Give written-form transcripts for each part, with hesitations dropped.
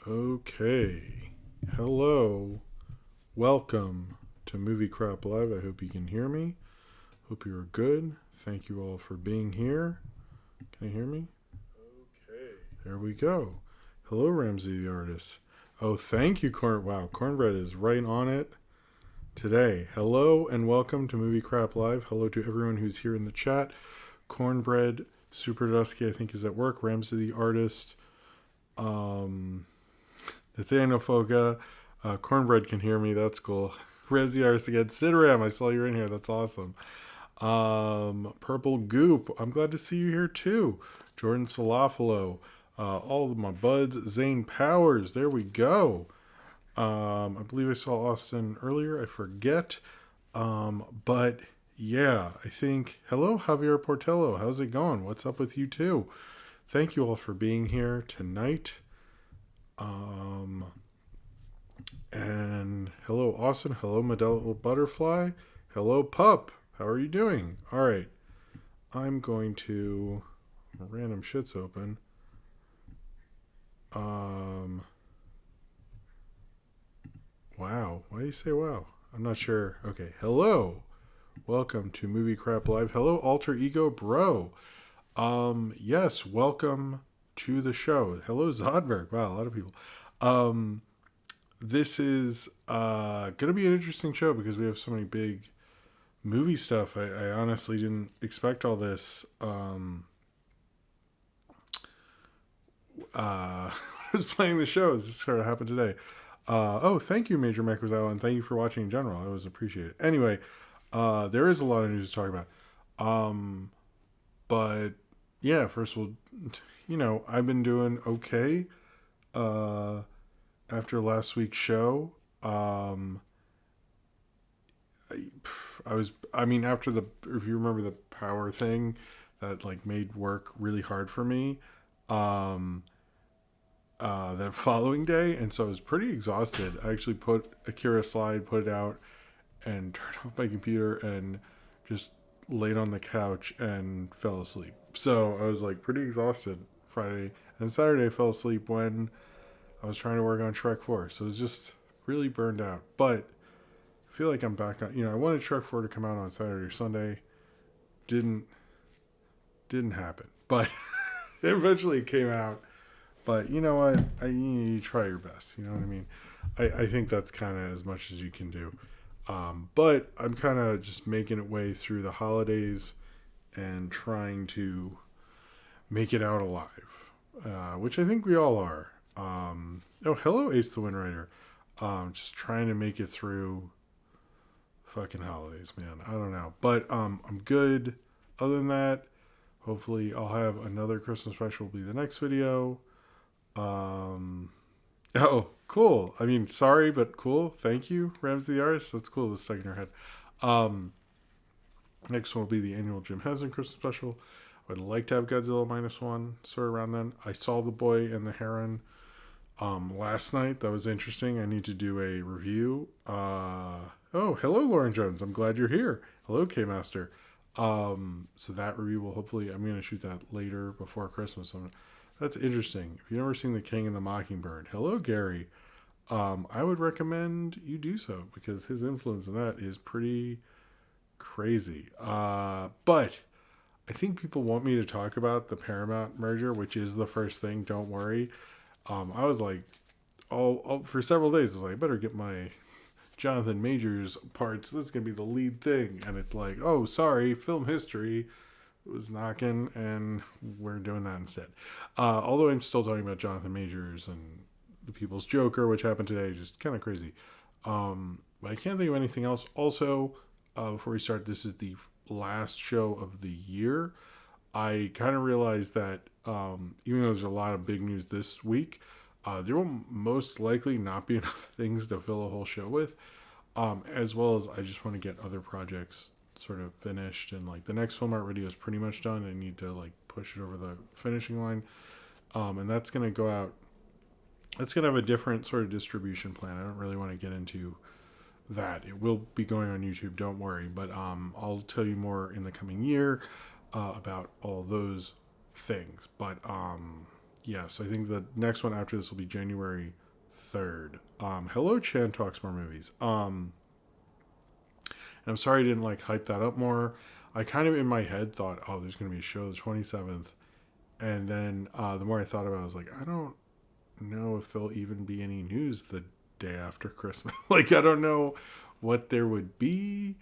Okay. Hello. Welcome to Movie Crap Live. I hope you can hear me. Hope you're good. Thank you all for being here. Can you hear me? Okay. There we go. Hello, Ramsey the artist. Oh, thank you, Wow, Cornbread is right on it today. Hello and welcome to Movie Crap Live. Hello to everyone who's here in the chat. Cornbread, Super Dusky, I think is at work. Ramsey the artist. Nathaniel Foga, Cornbread can hear me. That's cool. Ramsey Artist again. Sidram, I saw you in here. That's awesome. Purple Goop, I'm glad to see you here too. Jordan Salafalo, all of my buds. Zane Powers, there we go. I believe I saw Austin earlier. I forget. But yeah, I think. Hello, Javier Portello. How's it going? What's up with you too? Thank you all for being here tonight. And hello, Austin. Hello, Medell Butterfly. Hello, Pup. How are you doing? All right. I'm going to random shit's open. Wow. Why do you say wow? I'm not sure. Okay. Hello. Welcome to Movie Crap Live. Hello, Alter Ego Bro. Yes, welcome to the show. Hello, Zodberg. Wow, a lot of people. This is going to be an interesting show because we have so many big movie stuff. I honestly didn't expect all this. I was playing the show. This sort of happened today. Thank you, Major Mechazawa, and thank you for watching in general. I always appreciate it. Anyway, there is a lot of news to talk about. But yeah, first of all, I've been doing okay. After last week's show, after if you remember the power thing that like made work really hard for me, that following day. And so I was pretty exhausted. I actually put Akira slide, put it out and turned off my computer and just laid on the couch and fell asleep. So I was like pretty exhausted Friday, and Saturday I fell asleep when I was trying to work on Shrek 4. So it was just really burned out. But I feel like I'm back on. I wanted Shrek 4 to come out on Saturday or Sunday. Didn't happen. But eventually it came out. But you know what? You try your best. You know what I mean? I think that's kind of as much as you can do. But I'm kind of just making it way through the holidays and trying to make it out alive, which I think we all are. Hello, Ace the Wind Rider. Just trying to make it through fucking holidays, man. I don't know. But I'm good. Other than that, hopefully I'll have another Christmas special will be the next video. Oh, cool. I mean, sorry, but cool. Thank you, Ramsey the Artist. That's cool. It was stuck in your head. Next one will be the annual Jim Henson Christmas special. I would like to have Godzilla -1 sort of around then. I saw The Boy and the Heron last night. That was interesting. I need to do a review. Hello, Lauren Jones. I'm glad you're here. Hello, K-Master. So that review will hopefully, I'm going to shoot that later before Christmas. That's interesting. If you've never seen The King and the Mockingbird, hello, Gary. I would recommend you do so because his influence in that is pretty crazy. But I think people want me to talk about the Paramount merger, which is the first thing. Don't worry. I was like, for several days, I was like, I better get my Jonathan Majors parts. This is going to be the lead thing. And it's like, oh, sorry, film history was knocking, and we're doing that instead. Although I'm still talking about Jonathan Majors and The People's Joker, which happened today, just kind of crazy. But I can't think of anything else. Also, before we start, this is the last show of the year. I kind of realized that even though there's a lot of big news this week, there will most likely not be enough things to fill a whole show with, as well as I just want to get other projects sort of finished, and like the next film art video is pretty much done. I need to like push it over the finishing line, and that's going to go out. That's going to have a different sort of distribution plan. I don't really want to get into that. It will be going on YouTube, don't worry, but I'll tell you more in the coming year about all those things. But yes, I think the next one after this will be January 3rd. Hello, Chan Talks More Movies. And I'm sorry I didn't like hype that up more. I kind of in my head thought, oh, there's going to be a show the 27th. And then the more I thought about it, I was like, I don't know if there'll even be any news the day after Christmas. Like, I don't know what there would be.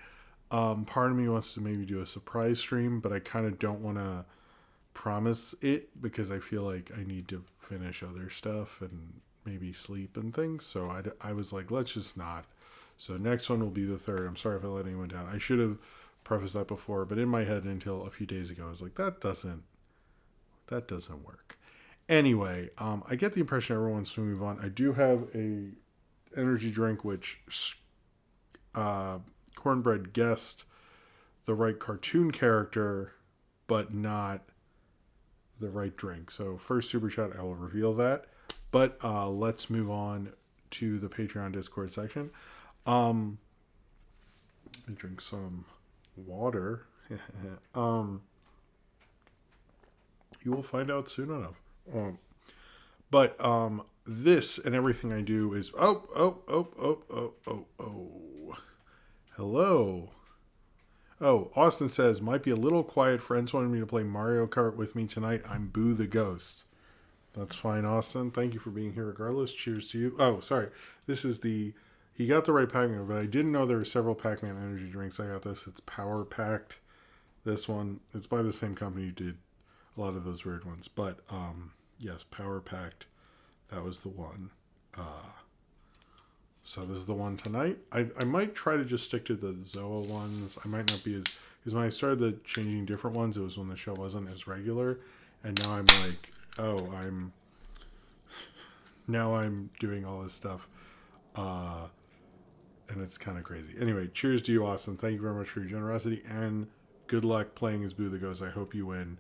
Part of me wants to maybe do a surprise stream, but I kind of don't want to promise it because I feel like I need to finish other stuff and maybe sleep and things. So I was like, let's just not. So next one will be the 3rd. I'm sorry if I let anyone down. I should have prefaced that before, but in my head until a few days ago, I was like, that doesn't work. Anyway, I get the impression everyone wants to move on. I do have a energy drink which Cornbread guessed the right cartoon character, but not the right drink. So first super chat, I will reveal that. But let's move on to the Patreon Discord section. Let me drink some water. You will find out soon enough. But this and everything I do is hello. Oh, Austin says, might be a little quiet. Friends wanted me to play Mario Kart with me tonight. I'm Boo the Ghost. That's fine, Austin. Thank you for being here regardless. Cheers to you. Oh, sorry. This is he got the right Pac-Man, but I didn't know there were several Pac-Man energy drinks. I got this. It's Power Packed. This one, it's by the same company who did a lot of those weird ones. But, yes, Power Packed. That was the one. So this is the one tonight. I might try to just stick to the Zoa ones. I might not be because when I started the changing different ones, it was when the show wasn't as regular. And now I'm like, now I'm doing all this stuff. And it's kind of crazy. Anyway, cheers to you, Austin. Thank you very much for your generosity. And good luck playing as Boo the Ghost. I hope you win.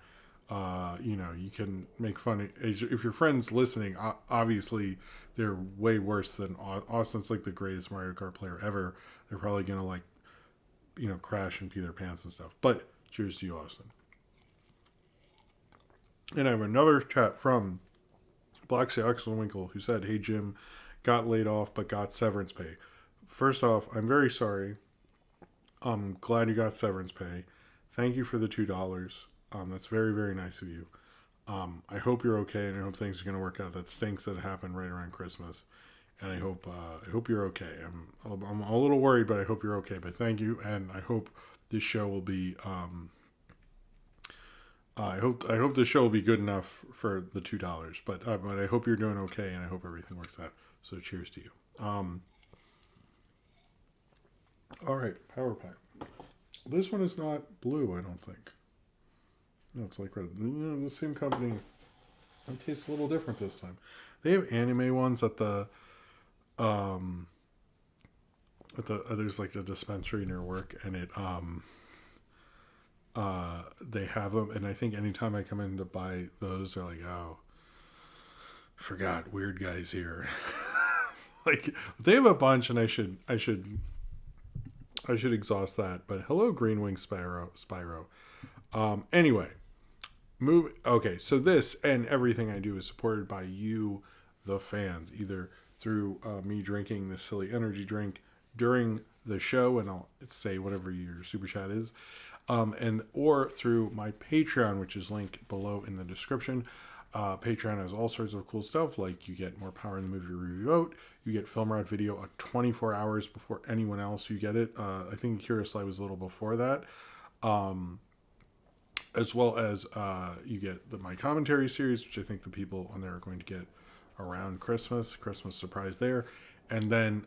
You can make fun. If your friends listening, obviously they're way worse than Austin's like the greatest Mario Kart player ever. They're probably going to crash and pee their pants and stuff. But cheers to you, Austin. And I have another chat from Black Sea Winkle who said, hey, Jim, got laid off but got severance pay. First off, I'm very sorry. I'm glad you got severance pay. Thank you for the $2. That's very, very nice of you. I hope you're okay, and I hope things are going to work out. That stinks that it happened right around Christmas, and I hope you're okay. I'm a little worried, but I hope you're okay. But thank you, and I hope this show will be. I hope this show will be good enough for the $2. But I hope you're doing okay, and I hope everything works out. So cheers to you. All right, Power Pack. This one is not blue, I don't think. No, it's like red. The same company. It tastes a little different this time. They have anime ones at the there's like a dispensary near work, and they have them, and I think anytime I come in to buy those, they're like, oh, forgot weird guys here. Like they have a bunch, and I should exhaust that. But hello, Green Wing Spyro. Anyway. Okay, so this and everything I do is supported by you, the fans, either through me drinking this silly energy drink during the show, and I'll say whatever your super chat is, or through my Patreon, which is linked below in the description. Patreon has all sorts of cool stuff, like you get more power in the movie review vote, you get Film Rod video 24 hours before anyone else. You get it. I think Curious Live was a little before that. As well as you get my commentary series, which I think the people on there are going to get around Christmas surprise there. And then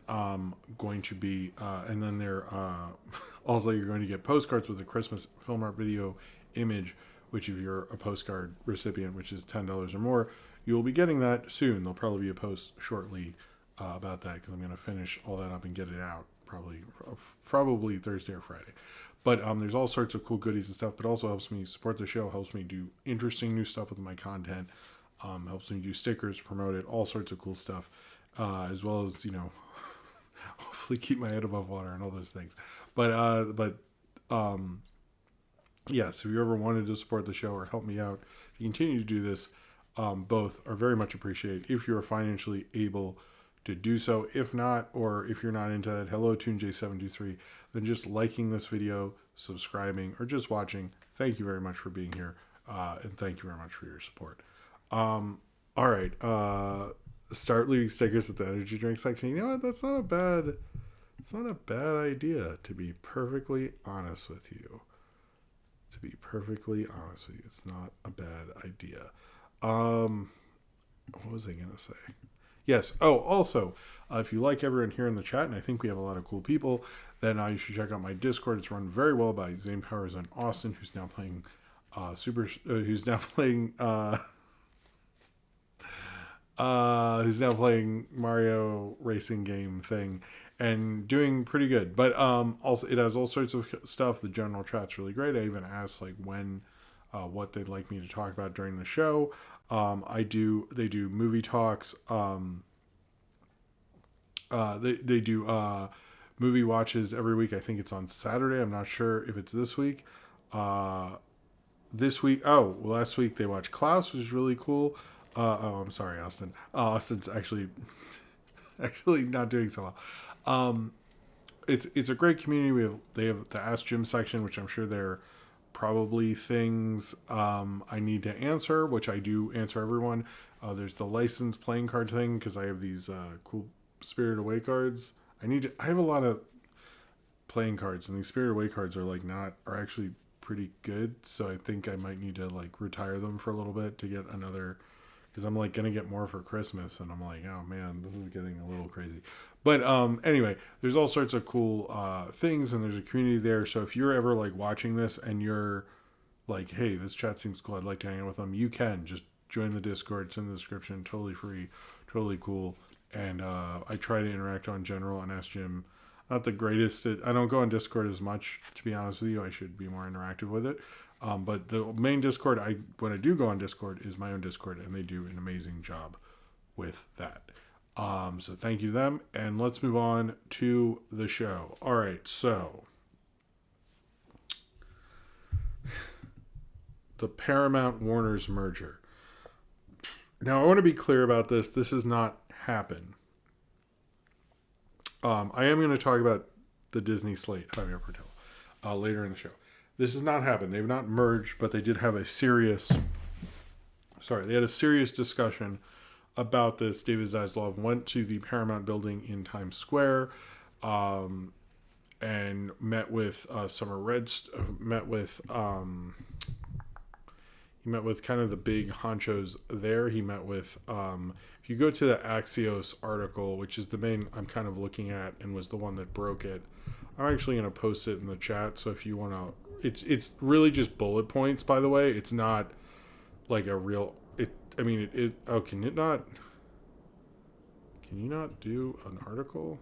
going to be, and then there, also you're going to get postcards with a Christmas film art video image, which if you're a postcard recipient, which is $10 or more, you will be getting that soon. There'll probably be a post shortly about that because I'm going to finish all that up and get it out probably Thursday or Friday. But there's all sorts of cool goodies and stuff, but also helps me support the show, helps me do interesting new stuff with my content, helps me do stickers, promote it, all sorts of cool stuff, as well as, hopefully keep my head above water and all those things. But yes, if you ever wanted to support the show or help me out to continue to do this, Both are very much appreciated if you are financially able to do so. If not, or if you're not into that, hello TuneJ723, then just liking this video, subscribing, or just watching. Thank you very much for being here, and thank you very much for your support. All right, start leaving stickers at the energy drink section. You know what? It's not a bad idea, to be perfectly honest with you. It's not a bad idea. What was I gonna say? Yes. Oh, also, if you like everyone here in the chat, and I think we have a lot of cool people, then you should check out my Discord. It's run very well by Zane Powers and Austin, who's now playing who's now playing Mario racing game thing and doing pretty good. But also it has all sorts of stuff. The general chat's really great. I even asked like when what they'd like me to talk about during the show. They do movie talks. They do movie watches every week. I think it's on Saturday. I'm not sure if it's this week. Last week they watched Klaus, which was really cool. I'm sorry, Austin. Austin's actually not doing so well. It's a great community. They have the Ask Jim section, which I'm sure they're probably things I need to answer, which I do answer everyone. There's the licensed playing card thing because I have these cool Spirited Away cards. I have a lot of playing cards, and these Spirited Away cards are actually pretty good. So I think I might need to like retire them for a little bit to get another, because I'm like gonna get more for Christmas, and I'm like, oh man, this is getting a little crazy. But anyway, there's all sorts of cool things, and there's a community there. So if you're ever like watching this and you're like, hey, this chat seems cool, I'd like to hang out with them, you can just join the Discord. It's in the description. Totally free, totally cool. And I try to interact on general and Ask Jim. Not the greatest. I don't go on Discord as much, to be honest with you. I should be more interactive with it. But the main Discord, when I do go on Discord, is my own Discord, and they do an amazing job with that. So thank you to them, and let's move on to the show. All right, so the Paramount Warner's merger. Now, I want to be clear about this. This has not happened. I am going to talk about the Disney slate, Javier Portillo, later in the show. This has not happened. They've not merged, but they did have a serious discussion about this. David Zaslav went to the Paramount building in Times Square and met with he met with kind of the big honchos there. He met with, if you go to the Axios article, which is the main I'm kind of looking at and was the one that broke it, I'm actually going to post it in the chat. So if you want to, it's really just bullet points, by the way. It's not like a real, can you not do an article?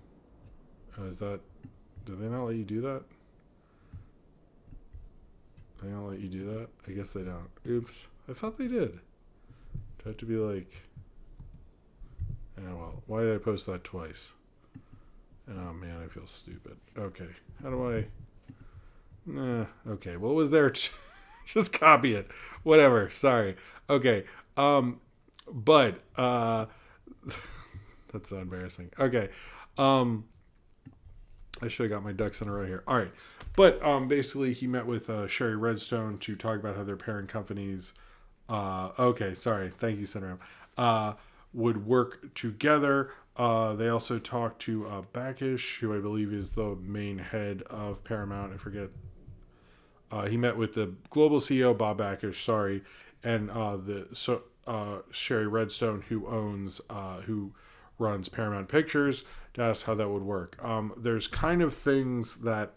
Do they not let you do that? They don't let you do that? I guess they don't. Oops. I thought they did. Do I have to be like... Oh, well. Why did I post that twice? Oh, man, I feel stupid. Okay. How do I... Okay. What was there? Just copy it. Whatever. Sorry. Okay. But... That's so embarrassing. Okay. I should have got my ducks in a row here. All right. But basically, he met with Sherry Redstone to talk about how their parent companies, okay, sorry, thank you, Senator, would work together. They also talked to Backish, who I believe is the main head of Paramount. I forget. He met with the global CEO, Bob Backish, sorry, and Sherry Redstone, who runs Paramount Pictures, to ask how that would work. There's kind of things that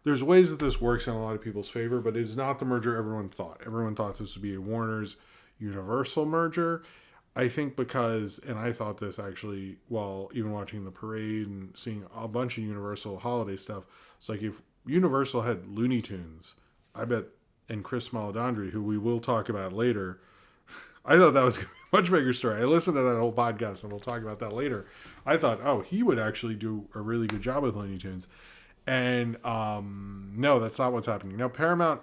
there's ways that this works in a lot of people's favor, but it's not the merger everyone thought. Everyone thought this would be a Warner's Universal merger. I think because, and I thought this actually while even watching the parade and seeing a bunch of Universal holiday stuff, it's like if Universal had Looney Tunes, I bet, and Chris Meledandri, who we will talk about later, I thought that was going to be a much bigger story. I listened to that whole podcast, and we'll talk about that later. I thought, oh, he would actually do a really good job with Looney Tunes. And no, that's not what's happening. Now, Paramount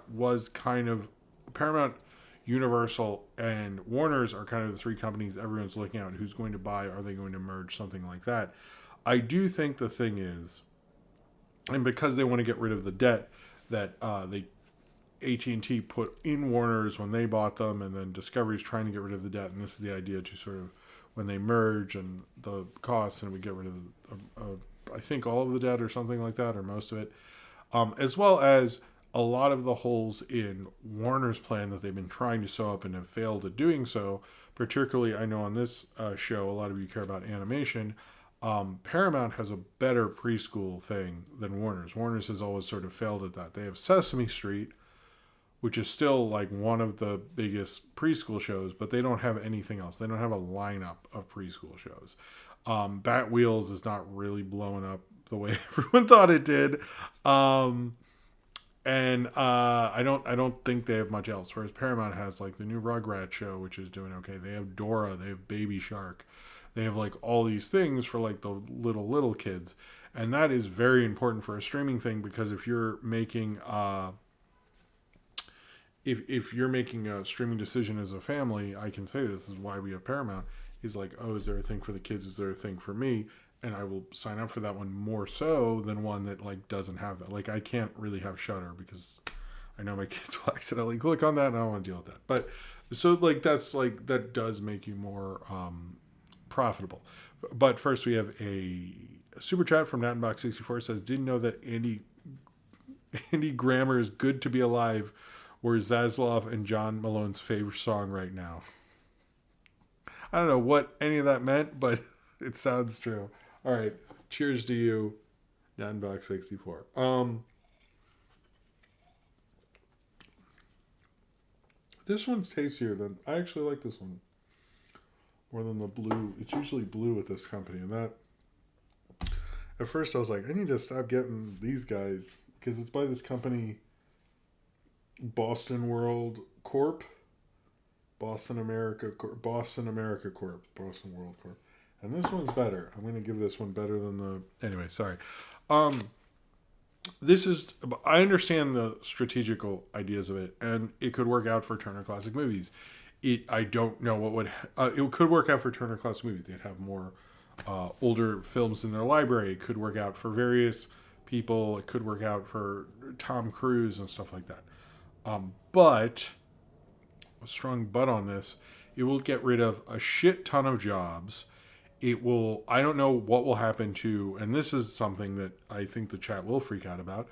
Universal and Warner's are kind of the three companies everyone's looking at who's going to buy. Are they going to merge something like that? I do think the thing is, and because they want to get rid of the debt that AT&T put in Warner's when they bought them, and then Discovery's trying to get rid of the debt, and this is the idea to sort of, when they merge and the costs, and we get rid of I think all of the debt or something like that, or most of it, as well as a lot of the holes in Warner's plan that they've been trying to sew up and have failed at doing so. Particularly, I know on this show, a lot of you care about animation. Paramount has a better preschool thing than Warner's. Warner's has always sort of failed at that. They have Sesame Street, which is still like one of the biggest preschool shows, but they don't have anything else. They don't have a lineup of preschool shows. Bat Wheels is not really blowing up the way everyone thought it did. And I don't think they have much else. Whereas Paramount has like the new Rugrats show, which is doing okay. They have Dora, they have Baby Shark, they have like all these things for like the little kids, and that is very important for a streaming thing, because if you're making if you're making a streaming decision as a family, I can say this is why we have Paramount. Is like, oh, is there a thing for the kids? Is there a thing for me? And I will sign up for that one more so than one that like doesn't have that. Like I can't really have Shudder because I know my kids will accidentally click on that and I don't want to deal with that. But so like that's like that does make you more profitable. But first we have a super chat from Nattenbach64 says, didn't know that Andy Grammer's Good to Be Alive were Zaslav and John Malone's favorite song right now. I don't know what any of that meant, but it sounds true. All right. Cheers to you, Nattenbach64. This one's tastier than... I actually like this one more than the blue. It's usually blue with this company. And that... At first I was like, I need to stop getting these guys. Because it's by this company, Boston World Corp. Boston America Corp. Boston World Corp. And this one's better. I'm going to give this one better than the... Anyway, sorry. This is... I understand the strategical ideas of it, and it could work out for Turner Classic Movies. I don't know what would... it could work out for Turner Classic Movies. They'd have more older films in their library. It could work out for various people. It could work out for Tom Cruise and stuff like that. But... a strong but on this, it will get rid of a shit ton of jobs. It will, I don't know what will happen to, and this is something that I think the chat will freak out about,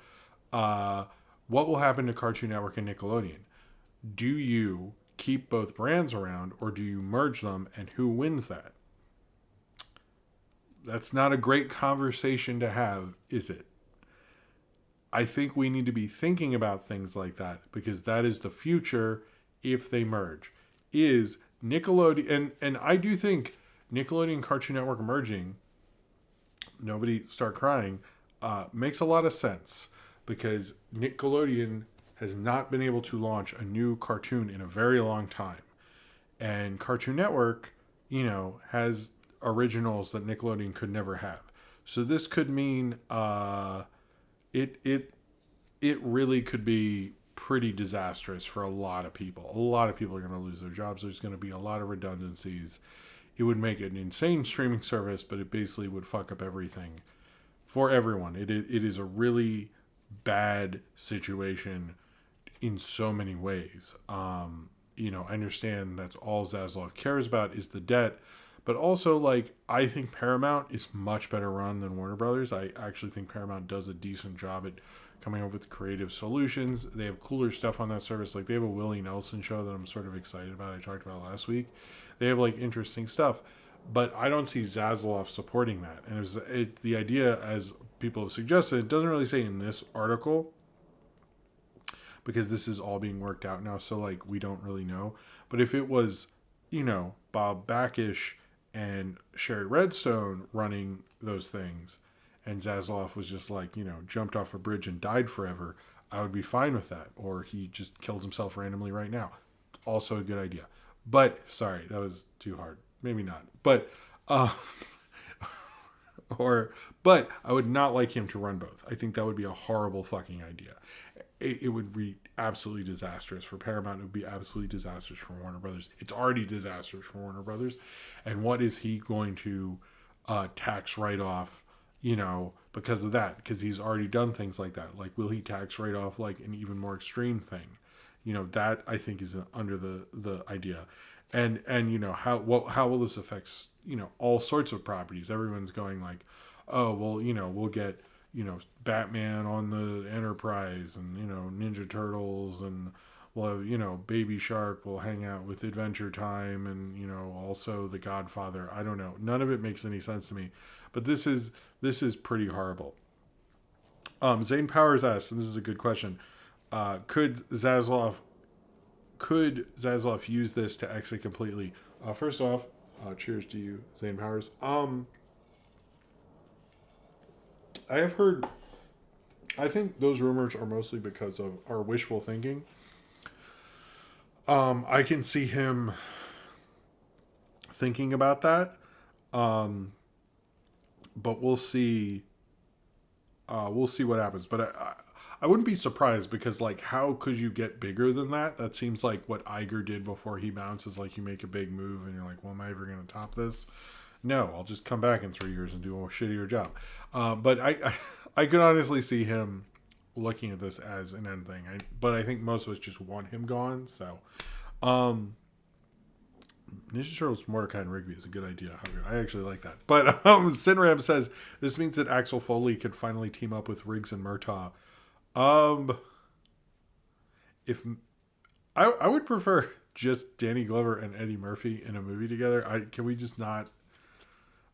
what will happen to Cartoon Network and Nickelodeon? Do you keep both brands around, or do you merge them, and who wins that? That's not a great conversation to have, is it? I think we need to be thinking about things like that, because that is the future if they merge. Is Nickelodeon, and I do think Nickelodeon and Cartoon Network merging, nobody start crying, makes a lot of sense, because Nickelodeon has not been able to launch a new cartoon in a very long time. And Cartoon Network, has originals that Nickelodeon could never have. So this could mean it really could be pretty disastrous for a lot of people. A lot of people are going to lose their jobs. There's going to be a lot of redundancies. It would make an insane streaming service, but it basically would fuck up everything for everyone. It is a really bad situation in so many ways. I understand that's all Zaslav cares about is the debt, but also, I think Paramount is much better run than Warner Brothers. I actually think Paramount does a decent job at coming up with creative solutions. They have cooler stuff on that service. They have a Willie Nelson show that I'm sort of excited about. I talked about last week. They have interesting stuff, but I don't see Zaslav supporting that. And the idea, as people have suggested, it doesn't really say in this article, because this is all being worked out now. So we don't really know. But if it was, Bob Backish and Sherry Redstone running those things, and Zaslav was just jumped off a bridge and died forever, I would be fine with that. Or he just killed himself randomly right now. Also a good idea. But, sorry, that was too hard. Maybe not. But, but I would not like him to run both. I think that would be a horrible fucking idea. It would absolutely disastrous for Paramount. It would be absolutely disastrous for Warner Brothers. It's already disastrous for Warner Brothers. And what is he going to tax write off, because of that? Because he's already done things like that. Like, will he tax write off like an even more extreme thing? That I think is under the idea. And how will this affect all sorts of properties? Everyone's going like, oh well, we'll get Batman on the Enterprise and Ninja Turtles, and we'll have Baby Shark will hang out with Adventure Time, and also The Godfather. I don't know, none of it makes any sense to me, but this is pretty horrible. Zane Powers asks, and this is a good question, could Zaslav use this to exit completely? First off, cheers to you, Zane Powers. I have heard, I think those rumors are mostly because of our wishful thinking. I can see him thinking about that. But we'll see. We'll see what happens. But I wouldn't be surprised, because like, how could you get bigger than that? That seems like what Iger did before he bounces. Like, you make a big move and you're like, well, am I ever going to top this? No, I'll just come back in 3 years and do a shittier job. But I could honestly see him looking at this as an end thing. But I think most of us just want him gone. So, Ninja Turtles Mordecai and Rigby is a good idea. I actually like that. But Sinram says this means that Axel Foley could finally team up with Riggs and Murtaugh. If I would prefer just Danny Glover and Eddie Murphy in a movie together. Can we just not?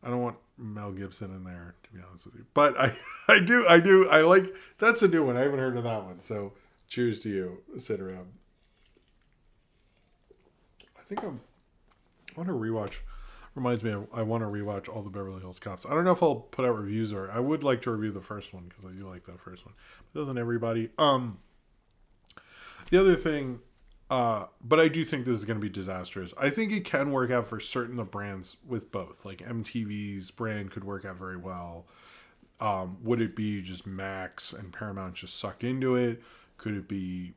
I don't want Mel Gibson in there, to be honest with you. But I do. I like, that's a new one. I haven't heard of that one. So cheers to you, Sinram. I want to rewatch. Reminds me, I want to rewatch all the Beverly Hills Cops. I don't know if I'll put out reviews, or I would like to review the first one because I do like that first one. But doesn't everybody? The other thing, but I do think this is going to be disastrous. I think it can work out for certain of brands with both. Like MTV's brand could work out very well. Would it be just Max and Paramount just sucked into it? Could it be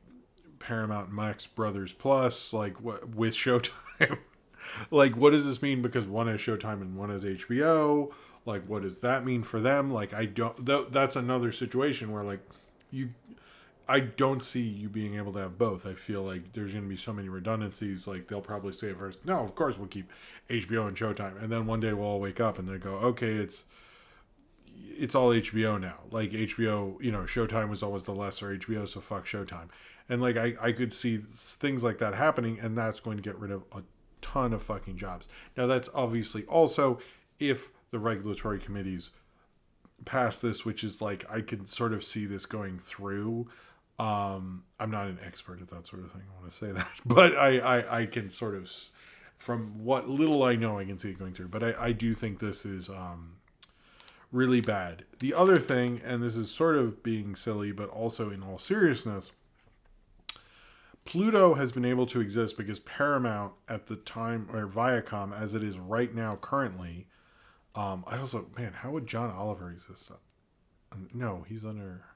Paramount Max Brothers Plus, like with Showtime? Like, what does this mean? Because one has Showtime and one has HBO. Like, what does that mean for them? Like, that's another situation where, like, I don't see you being able to have both. I feel like there's going to be so many redundancies. Like, they'll probably say first, no, of course we'll keep HBO and Showtime. And then one day we'll all wake up and they go, okay, it's all HBO now. Like, HBO, Showtime was always the lesser HBO, so fuck Showtime. And, like, I could see things like that happening, and that's going to get rid of a ton of fucking jobs. Now, that's obviously also if the regulatory committees pass this, which is like, I can sort of see this going through. I'm not an expert at that sort of thing, I want to say that, but I can sort of, from what little I know, I can see it going through. But I do think this is really bad. The other thing, and this is sort of being silly, but also in all seriousness, Pluto has been able to exist because Paramount at the time, or Viacom as it is right now currently, how would John Oliver exist? No, he's under...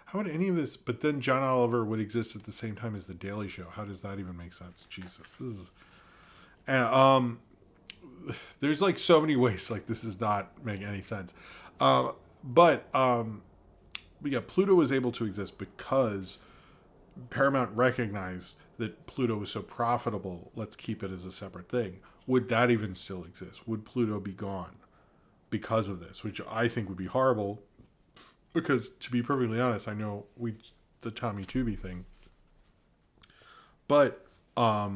How would any of this... But then John Oliver would exist at the same time as The Daily Show. How does that even make sense? Jesus. This is... there's like so many ways like this is not making any sense. But Pluto was able to exist because Paramount recognized that Pluto was so profitable. Let's keep it as a separate thing. Would that even still exist? Would Pluto be gone because of this? Which I think would be horrible. Because to be perfectly honest, I know the Tommy Tooby thing. But I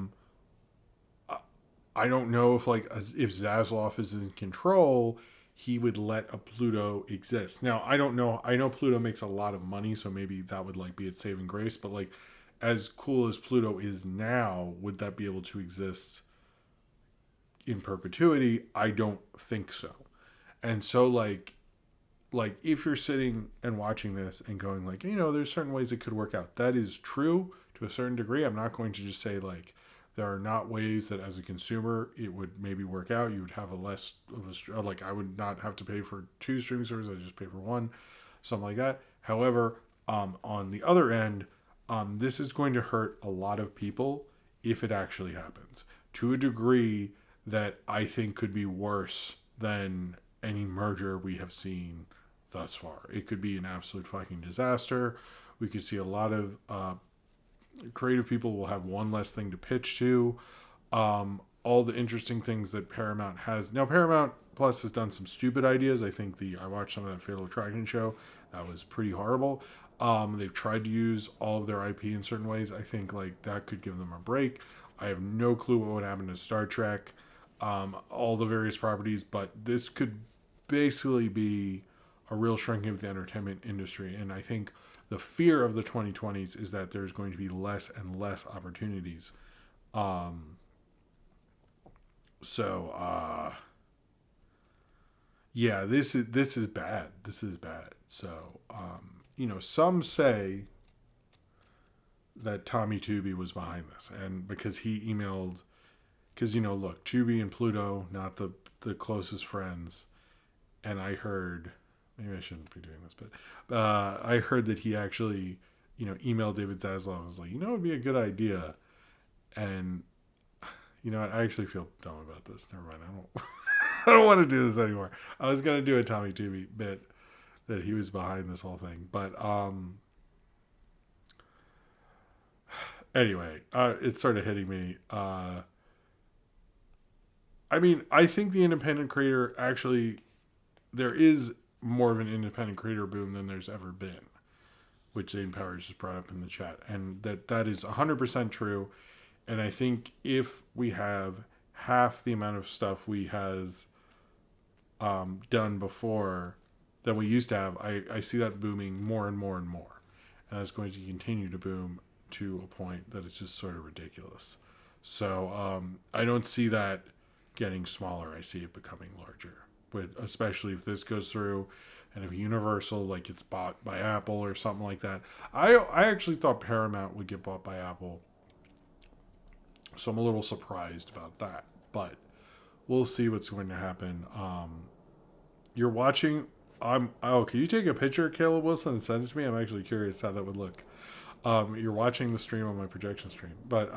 don't know if Zaslav is in control, he would let a Pluto exist. Now, I don't know. I know Pluto makes a lot of money, so maybe that would like be its saving grace. But like, as cool as Pluto is now, would that be able to exist in perpetuity? I don't think so. And so like if you're sitting and watching this and going like, there's certain ways it could work out. That is true to a certain degree. I'm not going to just say like, there are not ways that as a consumer it would maybe work out. You would have a less of a, like, I would not have to pay for 2 streaming services. I just pay for one, something like that. However, on the other end, This is going to hurt a lot of people if it actually happens, to a degree that I think could be worse than any merger we have seen thus far. It could be an absolute fucking disaster. We could see a lot of creative people will have one less thing to pitch to. All the interesting things that Paramount has. Now, Paramount Plus has done some stupid ideas. I think I watched some of that Fatal Attraction show. That was pretty horrible. They've tried to use all of their IP in certain ways. I think like that could give them a break. I have no clue what would happen to Star Trek, all the various properties, but this could basically be a real shrinking of the entertainment industry. And I think the fear of the 2020s is that there's going to be less and less opportunities. Yeah, this is bad. This is bad. So, some say that Tommy Tooby was behind this, and because he emailed, because look, Tooby and Pluto, not the closest friends, and I heard, maybe I shouldn't be doing this, but I heard that he actually, emailed David Zaslav and was like, it would be a good idea, and I actually feel dumb about this. Never mind. I don't want to do this anymore. I was gonna do a Tommy Tooby bit that he was behind this whole thing, but anyway, it started hitting me. I think the independent creator actually, there is more of an independent creator boom than there's ever been, which Zane Powers just brought up in the chat, and that is 100% true. And I think if we have half the amount of stuff we has done before than we used to have, I see that booming more and more and more. And it's going to continue to boom to a point that it's just sort of ridiculous. So I don't see that getting smaller. I see it becoming larger. But especially if this goes through and if Universal gets bought by Apple or something like that. I actually thought Paramount would get bought by Apple. So I'm a little surprised about that, but we'll see what's going to happen. You're watching. Can you take a picture, Caleb Wilson, and send it to me? I'm actually curious how that would look. You're watching the stream on my projection stream, but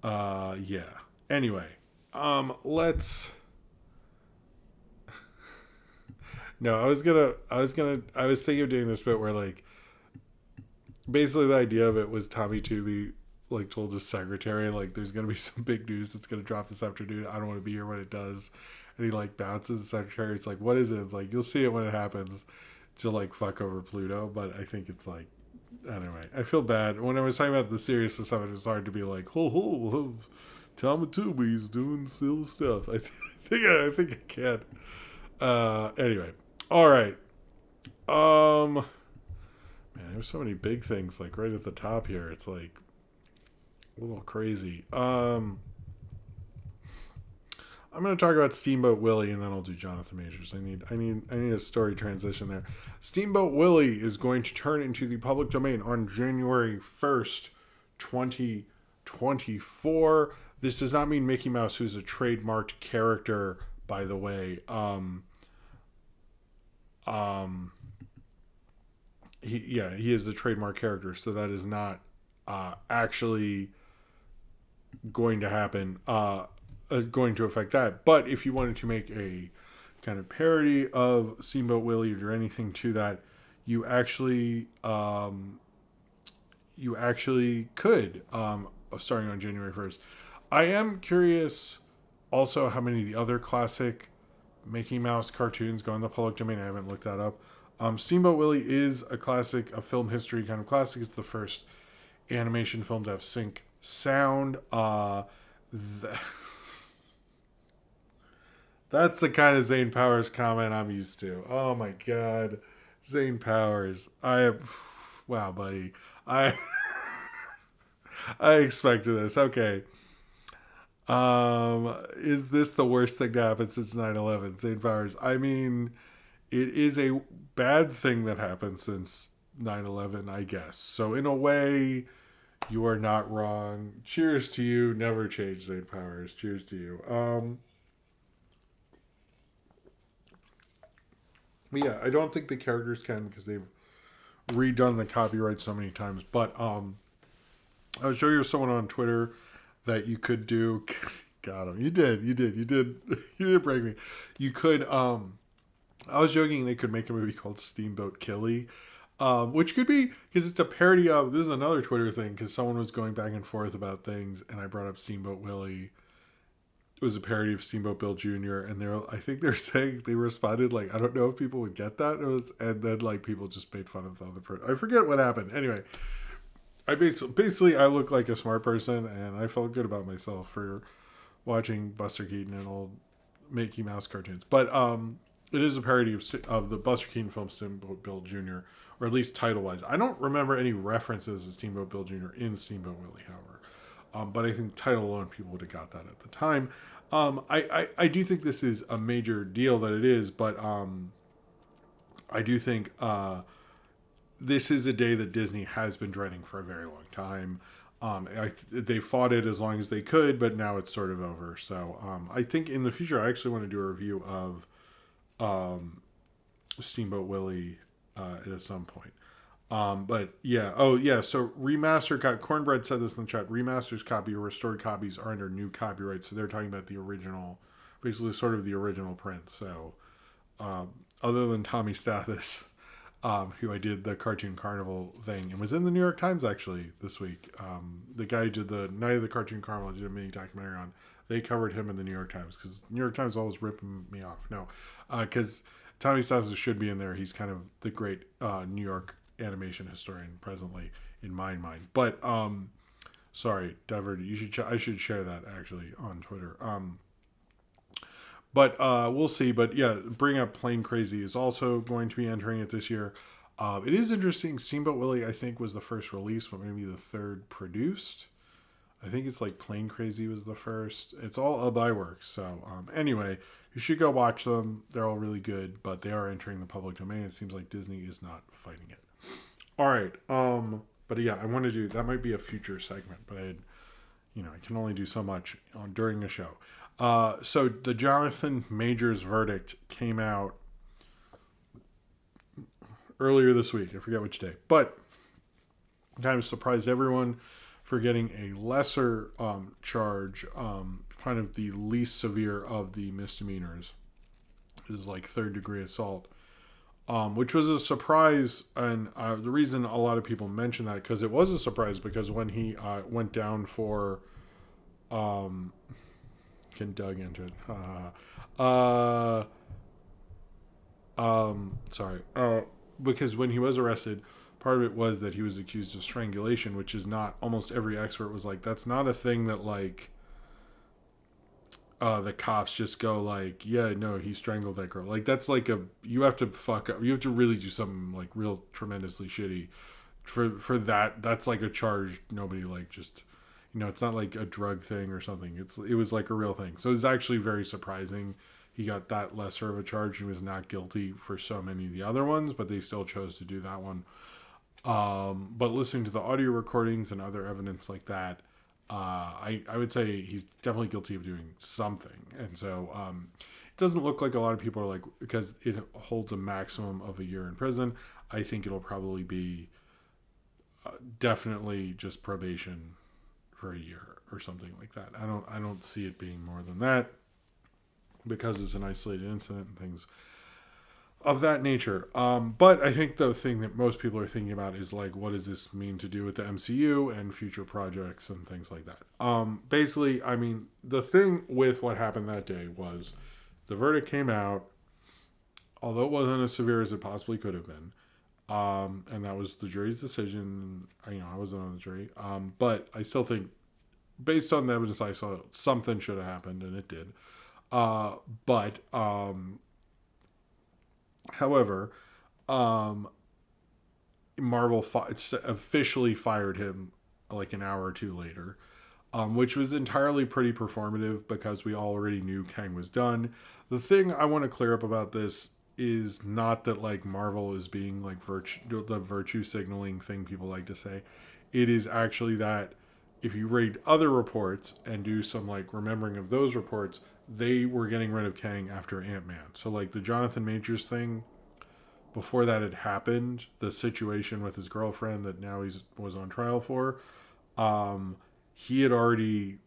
yeah. Anyway, let's. No, I was thinking of doing this bit where basically the idea of it was Tommy Tooby told his secretary there's gonna be some big news that's gonna drop this afternoon. I don't want to be here when it does, and he bounces the secretary. It's what is it? It's you'll see it when it happens. To fuck over Pluto, but I think it's anyway. I feel bad when I was talking about the seriousness of it. It was hard to be ho, Tommy Tooby's doing silly stuff. I think I can. Anyway, all right. Man, there's so many big things right at the top here. It's a little crazy. I'm going to talk about SteamBoat Willy, and then I'll do Jonathan Majors. I need a story transition there. SteamBoat Willy is going to turn into the public domain on January 1st, 2024. This does not mean Mickey Mouse, who's a trademarked character, by the way. He is a trademark character, so that is not actually going to happen, going to affect that. But if you wanted to make a kind of parody of Steamboat Willie or anything to that, you actually could, starting on January 1st. I am curious also how many of the other classic Mickey Mouse cartoons go in the public domain. I haven't looked that up. Steamboat Willie is a classic, a film history kind of classic. It's the first animation film to have sync sound. That's the kind of Zane Powers comment I'm used to. Oh my God. Zane Powers. Wow, buddy. I expected this. Okay. Is this the worst thing to happen since 9/11? Zane Powers. I mean, it is a bad thing that happened since 9/11, I guess. So in a way, you are not wrong. Cheers to you. Never change, Zane Powers. Cheers to you. But yeah, I don't think the characters can, because they've redone the copyright so many times. But I was showing someone on Twitter that you could do. Got him. You did. You did break me. You could. I was joking they could make a movie called Steamboat Willy, which could be, because it's a parody of, this is another Twitter thing, because someone was going back and forth about things, and I brought up Steamboat Willy. It was a parody of Steamboat Bill Jr., and I think they're saying, they responded like, I don't know if people would get that, and then like people just made fun of the other person. I forget what happened. Anyway, I basically I look like a smart person, and I felt good about myself for watching Buster Keaton and old Mickey Mouse cartoons. But it is a parody of the Buster Keaton film Steamboat Bill Jr., or at least title-wise. I don't remember any references to Steamboat Bill Jr. in Steamboat Willy, however. But I think title alone, people would have got that at the time. I do think this is a major deal that it is, but I do think this is a day that Disney has been dreading for a very long time. They fought it as long as they could, but now it's sort of over. So I think in the future, I actually want to do a review of Steamboat Willy at some point. But yeah, so remastered Cornbread said this in the chat. Remasters copy or restored copies are under new copyright, so they're talking about the original, basically sort of the original print. So other than Tommy Stathis, who I did the Cartoon Carnival thing and was in the New York Times actually this week. The guy who did the Night of the Cartoon Carnival, I did a mini documentary on. They covered him in the New York Times, because New York Times always ripping me off. No, because Tommy Stathis should be in there. He's kind of the great New York animation historian presently in my mind. But sorry, Dever, I should share that actually on Twitter. But we'll see. But yeah, Bring Up Plain Crazy is also going to be entering it this year. It is interesting. Steamboat Willy, I think, was the first release, but maybe the third produced. I think it's like Plain Crazy was the first. It's all by works. So anyway, you should go watch them. They're all really good, but they are entering the public domain. It seems like Disney is not fighting it. All right. But yeah, I want to do, that might be a future segment, but I can only do so much during the show. So the Jonathan Majors verdict came out earlier this week. I forget which day, but kind of surprised everyone for getting a lesser charge, kind of the least severe of the misdemeanors. This is like third-degree assault, which was a surprise. And the reason a lot of people mention that, because it was a surprise, because when he went down for... can Doug enter it? Sorry. Because when he was arrested, part of it was that he was accused of strangulation, which is not, almost every expert was like, that's not a thing that like the cops just go like, yeah, no, he strangled that girl. Like that's like you have to fuck up. You have to really do something like real tremendously shitty for that. That's like a charge. Nobody like just, it's not like a drug thing or something. It was like a real thing. So it's actually very surprising. He got that lesser of a charge. He was not guilty for so many of the other ones, but they still chose to do that one. But listening to the audio recordings and other evidence like that, I would say he's definitely guilty of doing something. And so it doesn't look like a lot of people are like, because it holds a maximum of a year in prison, I think it'll probably be definitely just probation for a year or something like that. I don't see it being more than that, because it's an isolated incident and things of that nature. But I think the thing that most people are thinking about is like, what does this mean to do with the MCU and future projects and things like that? Basically, I mean, the thing with what happened that day was the verdict came out, although it wasn't as severe as it possibly could have been. And that was the jury's decision. I wasn't on the jury. But I still think, based on the evidence I saw, something should have happened, and it did. However, Marvel officially fired him like an hour or two later, which was entirely pretty performative, because we already knew Kang was done. The thing I want to clear up about this is not that like Marvel is being like the virtue signaling thing people like to say. It is actually that if you read other reports and do some like remembering of those reports, they were getting rid of Kang after Ant-Man. So like the Jonathan Majors thing, before that had happened, the situation with his girlfriend that now was on trial for, he had already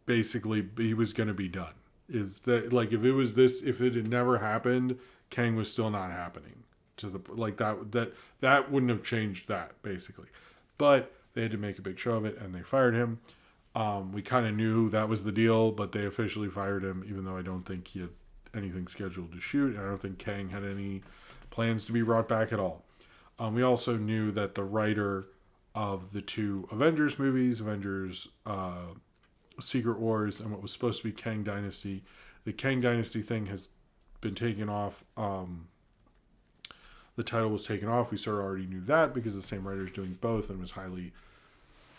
basically, he was going to be done. Is that like, if it had never happened, Kang was still not happening to the, like that wouldn't have changed that basically, but they had to make a big show of it and they fired him. We kind of knew that was the deal, but they officially fired him, even though I don't think he had anything scheduled to shoot. I don't think Kang had any plans to be brought back at all. We also knew that the writer of the two Avengers movies, Avengers Secret Wars and what was supposed to be Kang Dynasty, the Kang Dynasty thing has been taken off. The title was taken off. We sort of already knew that because the same writer is doing both, and was highly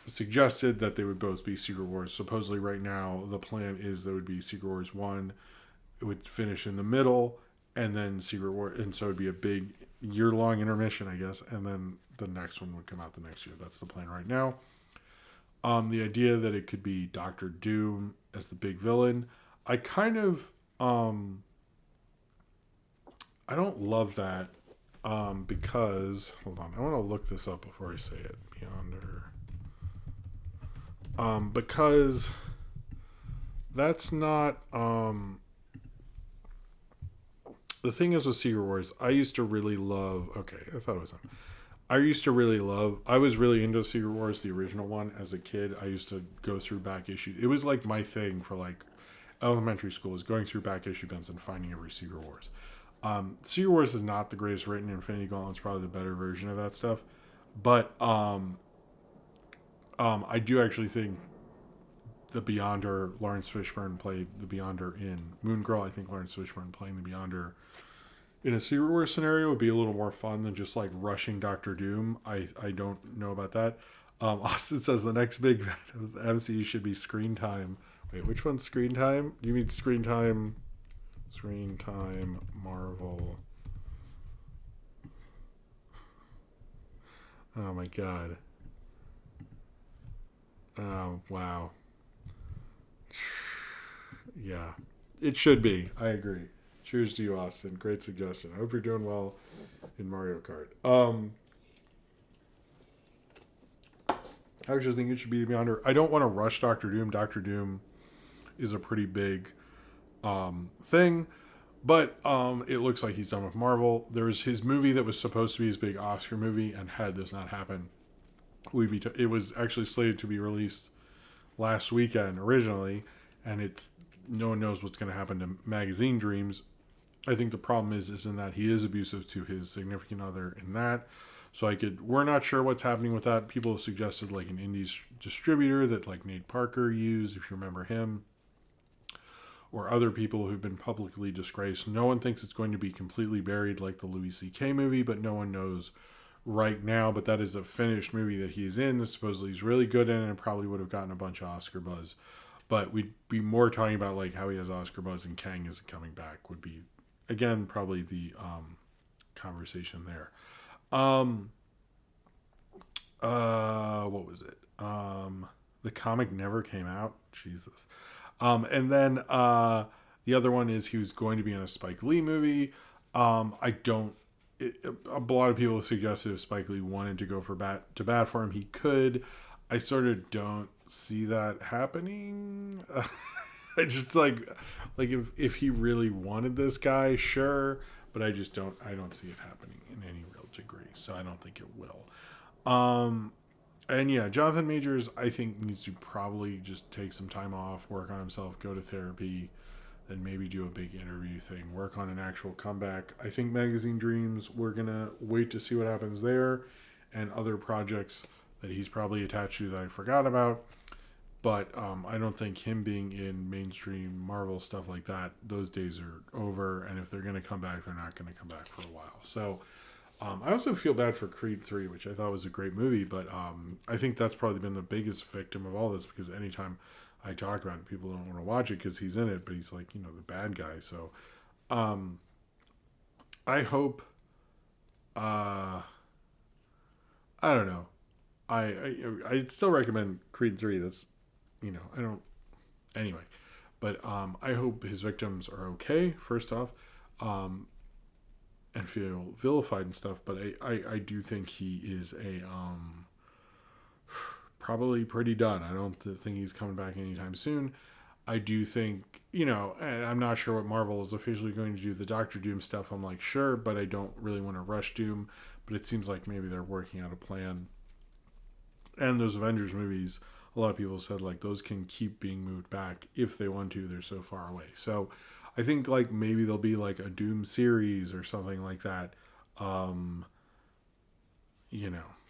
suggested that they would both be Secret Wars. Supposedly right now the plan is there would be Secret Wars 1, it would finish in the middle, and then Secret War, and so it'd be a big year-long intermission, I guess, and then the next one would come out the next year. That's the plan right now. The idea that it could be Doctor Doom as the big villain, I kind of I don't love that, because hold on, I want to look this up before I say it. Beyonder, because that's not the thing is with Secret Wars. I used to really love. Okay, I thought it was on. I was really into Secret Wars, the original one, as a kid. I used to go through back issues. It was like my thing for like elementary school, is going through back issue bins and finding every Secret Wars. Secret Wars is not the greatest written. Infinity Gauntlet's probably the better version of that stuff. But I do actually think the Beyonder, Lawrence Fishburne played the Beyonder in Moon Girl. I think Lawrence Fishburne playing the Beyonder in a Secret Wars scenario would be a little more fun than just like rushing Doctor Doom. I don't know about that. Austin says the next big event of the MCU should be screen time. Wait, which one's screen time? You mean screen time? Screen time, Marvel. Oh my god. Oh, wow. Yeah. It should be. I agree. Cheers to you, Austin. Great suggestion. I hope you're doing well in Mario Kart. I actually think it should be Beyonder. I don't want to rush Doctor Doom. Doctor Doom is a pretty big thing, but it looks like he's done with Marvel. There's his movie that was supposed to be his big Oscar movie, and had this not happen, it was actually slated to be released last weekend originally, and no one knows what's going to happen to Magazine Dreams. I think the problem is in that he is abusive to his significant other in that. So we're not sure what's happening with that. People have suggested like an indies distributor that like Nate Parker used, if you remember him, or other people who've been publicly disgraced. No one thinks it's going to be completely buried like the Louis C.K. movie, but no one knows right now. But that is a finished movie that he's in, that supposedly he's really good in, and probably would have gotten a bunch of Oscar buzz. But we'd be more talking about like how he has Oscar buzz and Kang isn't coming back would be, again, probably the conversation there. What was it? The comic never came out. Jesus. And then the other one is he was going to be in a Spike Lee movie. A lot of people suggested if Spike Lee wanted to go for bat for him, he could. I sort of don't see that happening. I just like if he really wanted this guy, sure, but I don't see it happening in any real degree. So I don't think it will. And yeah, Jonathan Majors, I think, needs to probably just take some time off, work on himself, go to therapy, then maybe do a big interview thing, work on an actual comeback. I think Magazine Dreams, we're going to wait to see what happens there, and other projects that he's probably attached to that I forgot about. But I don't think him being in mainstream Marvel stuff like that, those days are over. And if they're going to come back, they're not going to come back for a while. So I also feel bad for Creed 3, which I thought was a great movie. But I think that's probably been the biggest victim of all this, because anytime I talk about it, people don't want to watch it because he's in it. But he's like, the bad guy. So I hope, I don't know. I'd still recommend Creed 3. That's, I don't, anyway, but I hope his victims are okay, first off, and feel vilified and stuff. But I do think he is probably pretty done. I don't think he's coming back anytime soon. I do think, and I'm not sure what Marvel is officially going to do. The Doctor Doom stuff, I'm like, sure, but I don't really want to rush Doom. But it seems like maybe they're working out a plan. And those Avengers movies, a lot of people said, like, those can keep being moved back if they want to. They're so far away. So I think, like, maybe there'll be, like, a Doom series or something like that.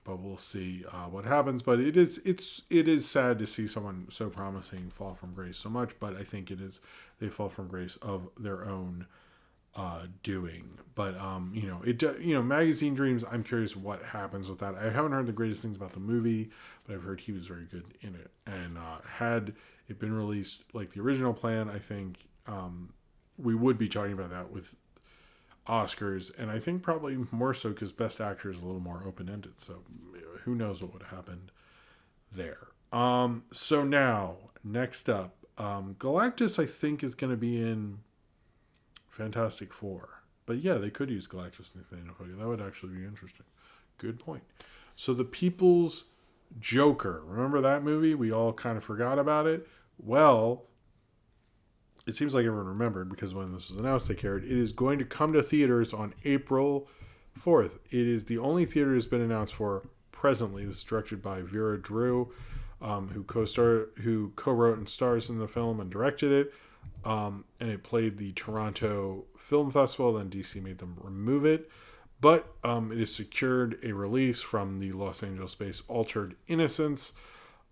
But we'll see what happens. But it is sad to see someone so promising fall from grace so much. But I think they fall from grace of their own doing. But Magazine Dreams, I'm curious what happens with that. I haven't heard the greatest things about the movie, but I've heard he was very good in it. And had it been released like the original plan, I think we would be talking about that with Oscars, and I think probably more so because Best Actor is a little more open-ended, so who knows what would have happened there. So now, next up, Galactus I think is going to be in Fantastic Four. But yeah, they could use Galactus in Nathaniel Fogel. That would actually be interesting. Good point. So the People's Joker. Remember that movie? We all kind of forgot about it. Well, it seems like everyone remembered because when this was announced, they cared. It is going to come to theaters on April 4th. It is the only theater it's been announced for presently. This is directed by Vera Drew, who co-wrote and stars in the film and directed it. And it played the Toronto Film Festival. Then DC made them remove it. But it has secured a release from the Los Angeles-based Altered Innocence.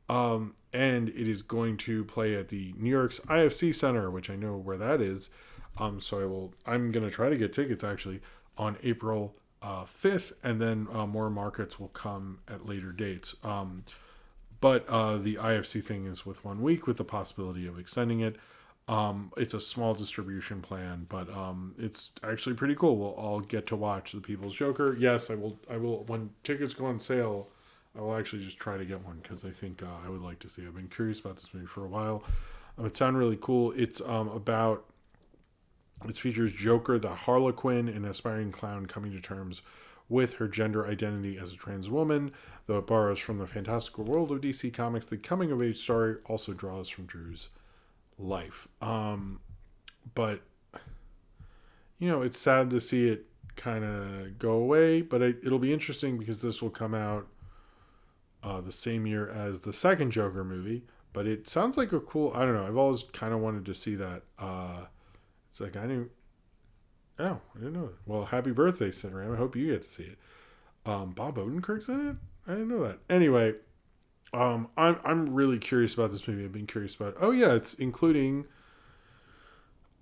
And it is going to play at the New York's IFC Center, which I know where that is. I'm going to try to get tickets actually on April 5th, and then more markets will come at later dates. But the IFC thing is with 1 week with the possibility of extending it. It's a small distribution plan, but it's actually pretty cool. We'll all get to watch The People's Joker. Yes, I will. When tickets go on sale, I will actually just try to get one because I think I would like to see it. I've been curious about this movie for a while. It sounded really cool. It features Joker, the Harlequin, an aspiring clown coming to terms with her gender identity as a trans woman. Though it borrows from the fantastical world of DC Comics, the coming-of-age story also draws from Drew's life. But, it's sad to see it kind of go away, but it'll be interesting because this will come out the same year as the second Joker movie, but it sounds like I don't know, I've always kind of wanted to see that. It's like, I didn't know that. Well, happy birthday, Ram. I hope you get to see it. Bob Odenkirk's in it? I didn't know that. Anyway, I'm really curious about this movie. I've been curious about it. Oh yeah, it's including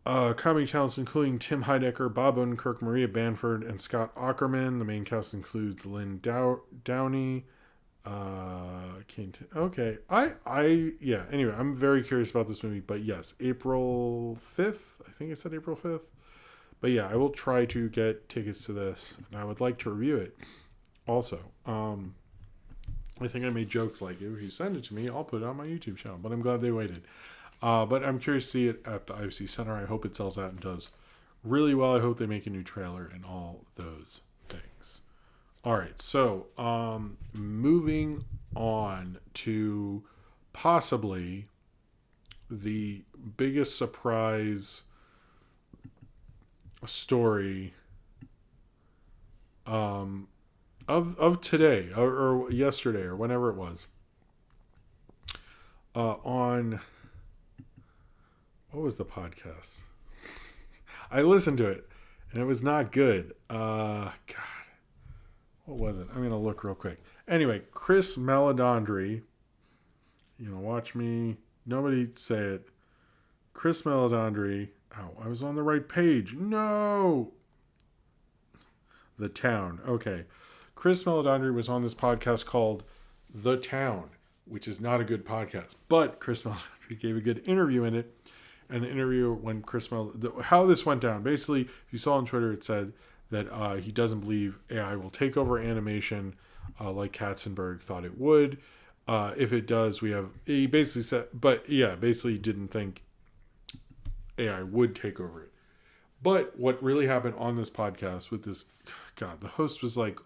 comedy talents including Tim Heidecker, Bob Odenkirk, Maria Bamford, and Scott Aukerman. The main cast includes Lynn Downey. Okay. Anyway, I'm very curious about this movie, but yes, April 5th. I think I said April 5th. But yeah, I will try to get tickets to this, and I would like to review it also. I think I made jokes like, if you send it to me, I'll put it on my YouTube channel, but I'm glad they waited. But I'm curious to see it at the IFC Center. I hope it sells out and does really well. I hope they make a new trailer and all those things. All right, so moving on to possibly the biggest surprise story of today or yesterday or whenever it was. On what was the podcast? I listened to it and it was not good. God. What was it? I'm going to look real quick. Anyway, Chris Meledandri. Watch me. Nobody say it. Chris Meledandri. Oh, I was on the right page. No! The Town. Okay. Chris Meledandri was on this podcast called The Town, which is not a good podcast. But Chris Meledandri gave a good interview in it. And the interview, when how this went down. Basically, if you saw on Twitter, it said that he doesn't believe AI will take over animation like Katzenberg thought it would. If it does, he basically said, but yeah, basically didn't think AI would take over it. But what really happened on this podcast with this, God, the host was like,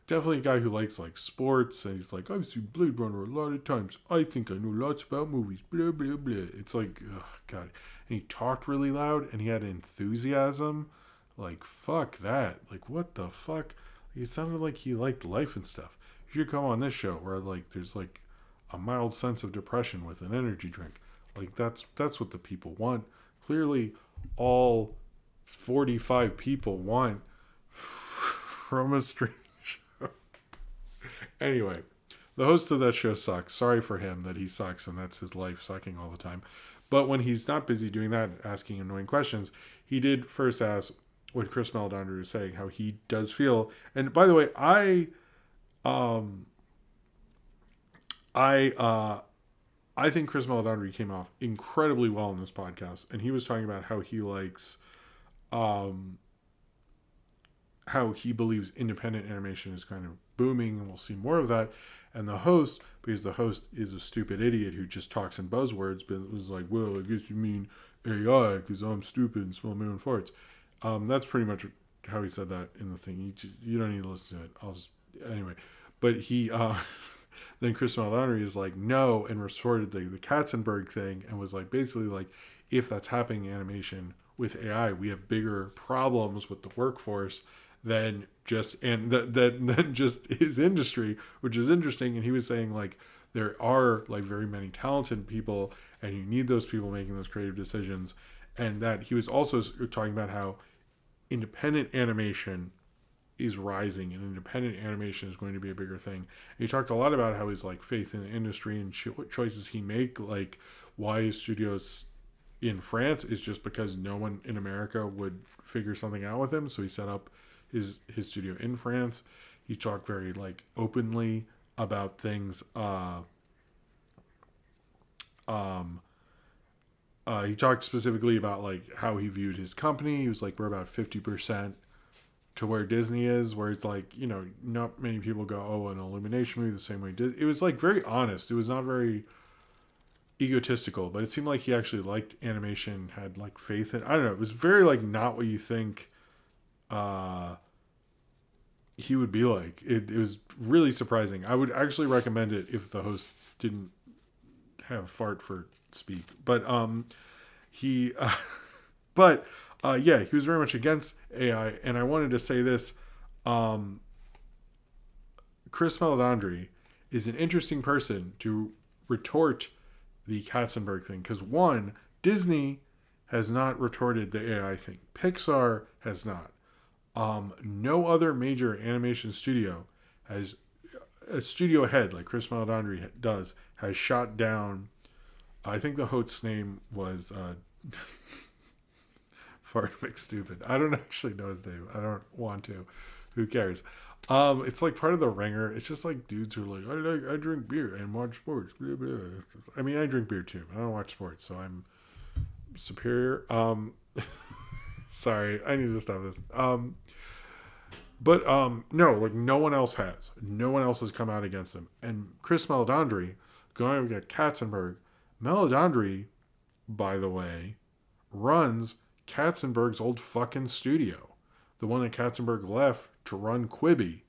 definitely a guy who likes like sports, and he's like, I've seen Blade Runner a lot of times. I think I know lots about movies. Blah blah blah. It's like, oh, God, and he talked really loud, and he had enthusiasm. Like, fuck that. Like, what the fuck? It sounded like he liked life and stuff. You should come on this show where like there's like a mild sense of depression with an energy drink. Like that's what the people want. Clearly, all 45 people want from a strange show. Anyway, the host of that show sucks. Sorry for him that he sucks and that's his life, sucking all the time. But when he's not busy doing that, asking annoying questions, he did first ask what Chris Meledandri was saying, how he does feel. And by the way, I think Chris Meledandri came off incredibly well in this podcast, and he was talking about how he likes, how he believes independent animation is kind of booming, and we'll see more of that. And the host, because the host is a stupid idiot who just talks in buzzwords, but was like, well, I guess you mean AI because I'm stupid and smell my own farts. That's pretty much how he said that in the thing. You don't need to listen to it. Anyway. But he, then Chris Meledandri is like, no, and resorted the Katzenberg thing, and was like, basically like, if that's happening in animation with AI, we have bigger problems with the workforce than just his industry, which is interesting. And he was saying like, there are like very many talented people, and you need those people making those creative decisions. And that he was also talking about how independent animation is rising, and independent animation is going to be a bigger thing. And he talked a lot about how his like faith in the industry and what choices he make, like why his studios in France is just because no one in America would figure something out with him, so he set up his studio in France. He talked very like openly about things. He talked specifically about like how he viewed his company. He was like, we're about 50% to where Disney is, where it's like, you know, not many people go, oh, an Illumination movie the same way. It was like very honest. It was not very egotistical, but it seemed like he actually liked animation, had like faith in, I don't know. It was very like not what you think he would be like. It was really surprising. I would actually recommend it if the host didn't have fart for speak. But he he was very much against AI. And I wanted to say this, Chris Meledandri is an interesting person to retort the Katzenberg thing, because one, Disney has not retorted the AI thing. Pixar has not. No other major animation studio has, a studio head like Chris Meledandri does, has shot down, I think the host's name was Fart McStupid. I don't actually know his name. I don't want to. Who cares? It's like part of the ringer. It's just like dudes who are like, I drink beer and watch sports. Blah, blah. I mean, I drink beer too. I don't watch sports, so I'm superior. Sorry, I need to stop this. No, like no one else has. No one else has come out against him. And Chris Meledandri, going to get Katzenberg. Meledandri, by the way, runs Katzenberg's old fucking studio. The one that Katzenberg left to run Quibi.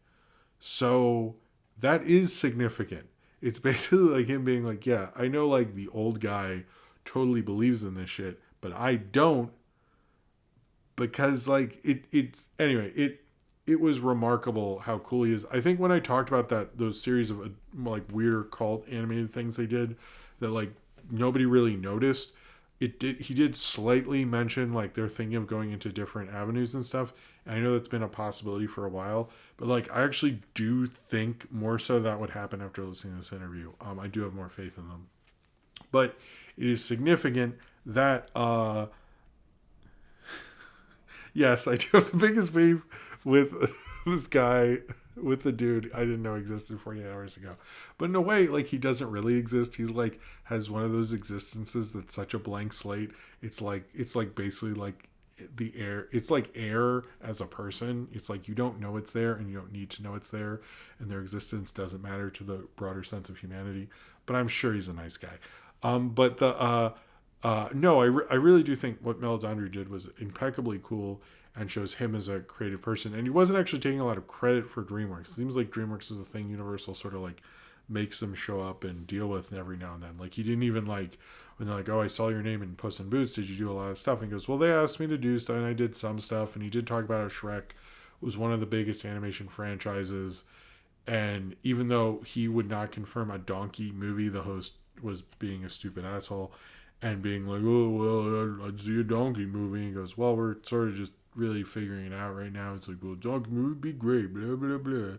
So that is significant. It's basically like him being like, yeah, I know like the old guy totally believes in this shit, but I don't, because like it was remarkable how cool he is. I think when I talked about those series of like weird cult animated things they did that like nobody really noticed, he did slightly mention like they're thinking of going into different avenues and stuff. And I know that's been a possibility for a while, but like I actually do think more so that would happen after listening to this interview. I do have more faith in them. But it is significant that yes, I do have the biggest beef with this guy, with the dude I didn't know existed 48 hours ago. But in a way, like he doesn't really exist. He like has one of those existences that's such a blank slate. It's like basically like the air. It's like air as a person. It's like you don't know it's there and you don't need to know it's there, and their existence doesn't matter to the broader sense of humanity. But I'm sure he's a nice guy. No, I really do think what Meledandri did was impeccably cool and shows him as a creative person. And he wasn't actually taking a lot of credit for DreamWorks. It seems like DreamWorks is a thing Universal sort of like makes them show up and deal with every now and then. Like he didn't even like when they're like, "Oh, I saw your name in Puss in Boots. Did you do a lot of stuff?" And he goes, "Well, they asked me to do stuff, and I did some stuff." And he did talk about how Shrek was one of the biggest animation franchises. And even though he would not confirm a donkey movie, the host was being a stupid asshole and being like, "Oh, well, I'd see a donkey movie." And he goes, "Well, we're sort of just really figuring it out right now." It's like, "Well, donkey movie would be great, blah, blah, blah."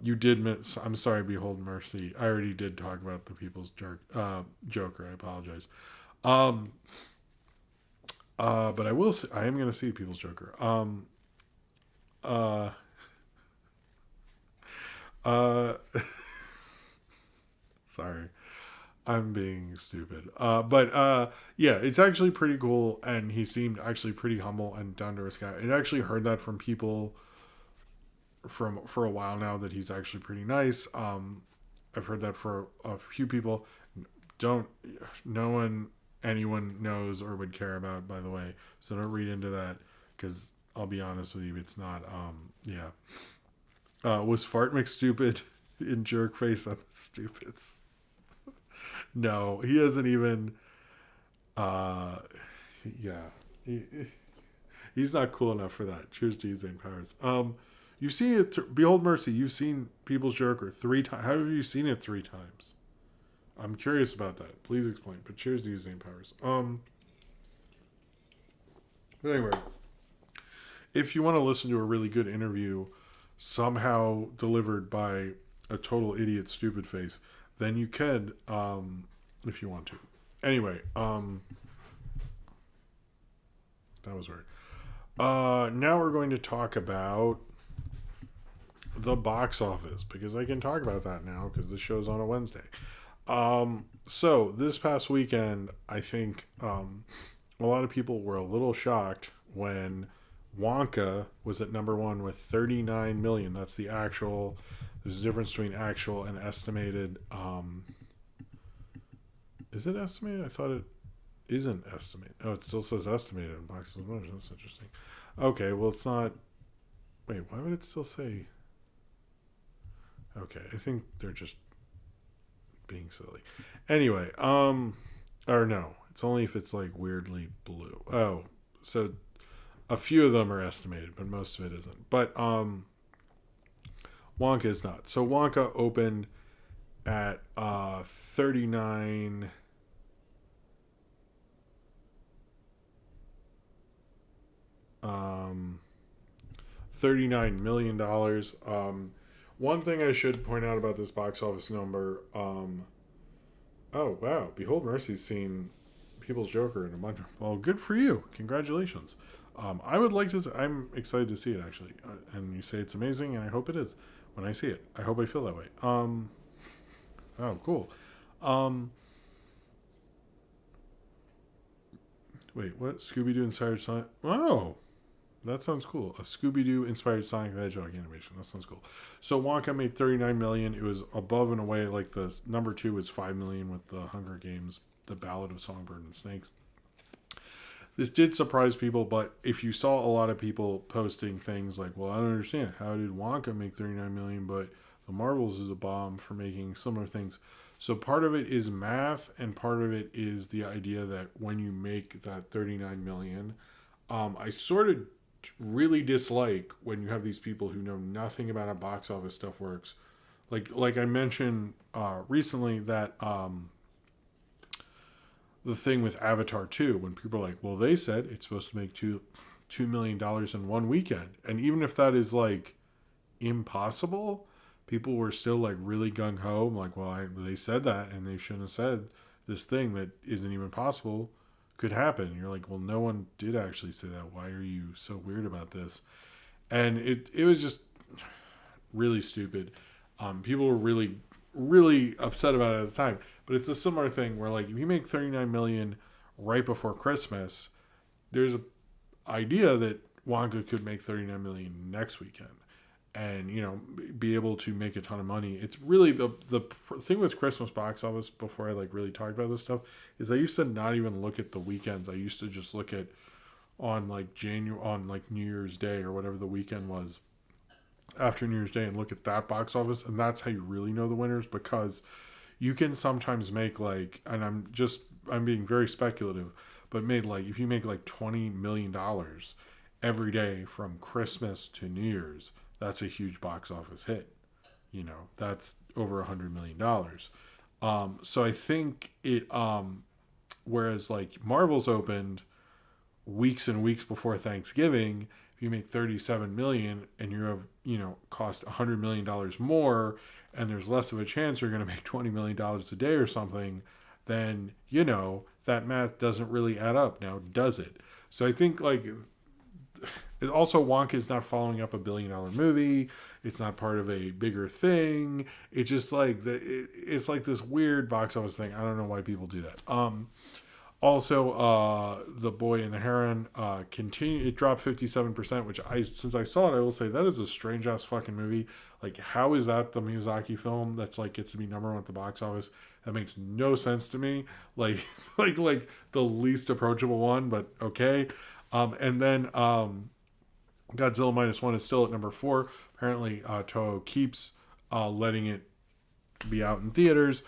You did miss, I'm sorry, Behold Mercy. I already did talk about the People's Joker. I apologize. Um, but I will say, I am going to see People's Joker. Uh, uh, sorry. I'm being stupid. But yeah, it's actually pretty cool, and he seemed actually pretty humble and down to earth guy. I actually heard that from people for a while now that he's actually pretty nice. I've heard that for a few people. Don't no one anyone knows or would care about, by the way. So don't read into that because I'll be honest with you, it's not. Yeah. Was Fart McStupid in Jerk Face on the Stupids? No, he hasn't even. Uh, yeah, he's not cool enough for that. Cheers to you, Zane Powers. You've seen it. Behold Mercy. You've seen People's Joker 3 times. How have you seen it 3 times? I'm curious about that. Please explain. But cheers to you, Zane Powers. But anyway, if you want to listen to a really good interview, somehow delivered by a total idiot, stupid face, then you can, if you want to. Anyway, that was weird. Now we're going to talk about the box office because I can talk about that now because this show's on a Wednesday. So this past weekend, I think a lot of people were a little shocked when Wonka was at number one with 39 million. That's the actual. There's a difference between actual and estimated. Is it estimated? I thought it isn't estimated. Oh, it still says estimated in box office numbers. That's interesting. Okay, well, it's not. Wait, why would it still say? Okay, I think they're just being silly. Anyway, or no, it's only if it's like weirdly blue. Oh, so a few of them are estimated, but most of it isn't. But Wonka is not. So Wonka opened at 39 $39 million. One thing I should point out about this box office number, oh wow, Behold Mercy's seen People's Joker in a bunch. Well, good for you. Congratulations. I would like to. I'm excited to see it actually, and you say it's amazing, and I hope it is when I see it. I hope I feel that way. Oh, cool. Wait, what? Scooby-Doo inspired Sonic? Oh, that sounds cool. A Scooby-Doo inspired Sonic the Hedgehog animation. That sounds cool. So Wonka made 39 million. It was above and away like the number 2 was 5 million with the Hunger Games, The Ballad of Songbird and Snakes. This did surprise people, but if you saw a lot of people posting things like, well, I don't understand. How did Wonka make 39 million, but The Marvels is a bomb for making similar things? So part of it is math, and part of it is the idea that when you make that 39 million, I sort of really dislike when you have these people who know nothing about how box office stuff works. Like I mentioned recently that the thing with Avatar 2, when people are like, well, they said it's supposed to make $2 million in one weekend. And even if that is like impossible, people were still like really gung-ho. I'm like, well, they said that and they shouldn't have said this thing that isn't even possible could happen. And you're like, well, no one did actually say that. Why are you so weird about this? And it was just really stupid. People were really, really upset about it at the time. But it's a similar thing where, like, if you make 39 million right before Christmas, there's an idea that Wonka could make 39 million next weekend. and be able to make a ton of money. It's really the thing with Christmas box office. Before I like really talked about this stuff, is I used to not even look at the weekends. I used to just look at on like New Year's Day or whatever the weekend was after New Year's Day, and look at that box office, and that's how you really know the winners, because you can sometimes make like, and I'm being very speculative, but if you make like $20 million every day from Christmas to New Year's, that's a huge box office hit. That's over $100 million. So I think it, whereas like Marvel's opened weeks and weeks before Thanksgiving, if you make 37 million and you have, cost $100 million more, and there's less of a chance you're going to make $20 million a day or something, then, that math doesn't really add up now, does it? So I think like, it also, Wonka is not following up a $1 billion movie. It's not part of a bigger thing. It's just like it's like this weird box office thing. I don't know why people do that. Also, The Boy and the Heron it dropped 57%, which since I saw it, I will say that is a strange ass fucking movie. Like, how is that the Miyazaki film that's like gets to be number one at the box office? That makes no sense to me. Like like the least approachable one, but okay. And then Godzilla -1 is still at number 4. Apparently, Toho keeps letting it be out in theaters.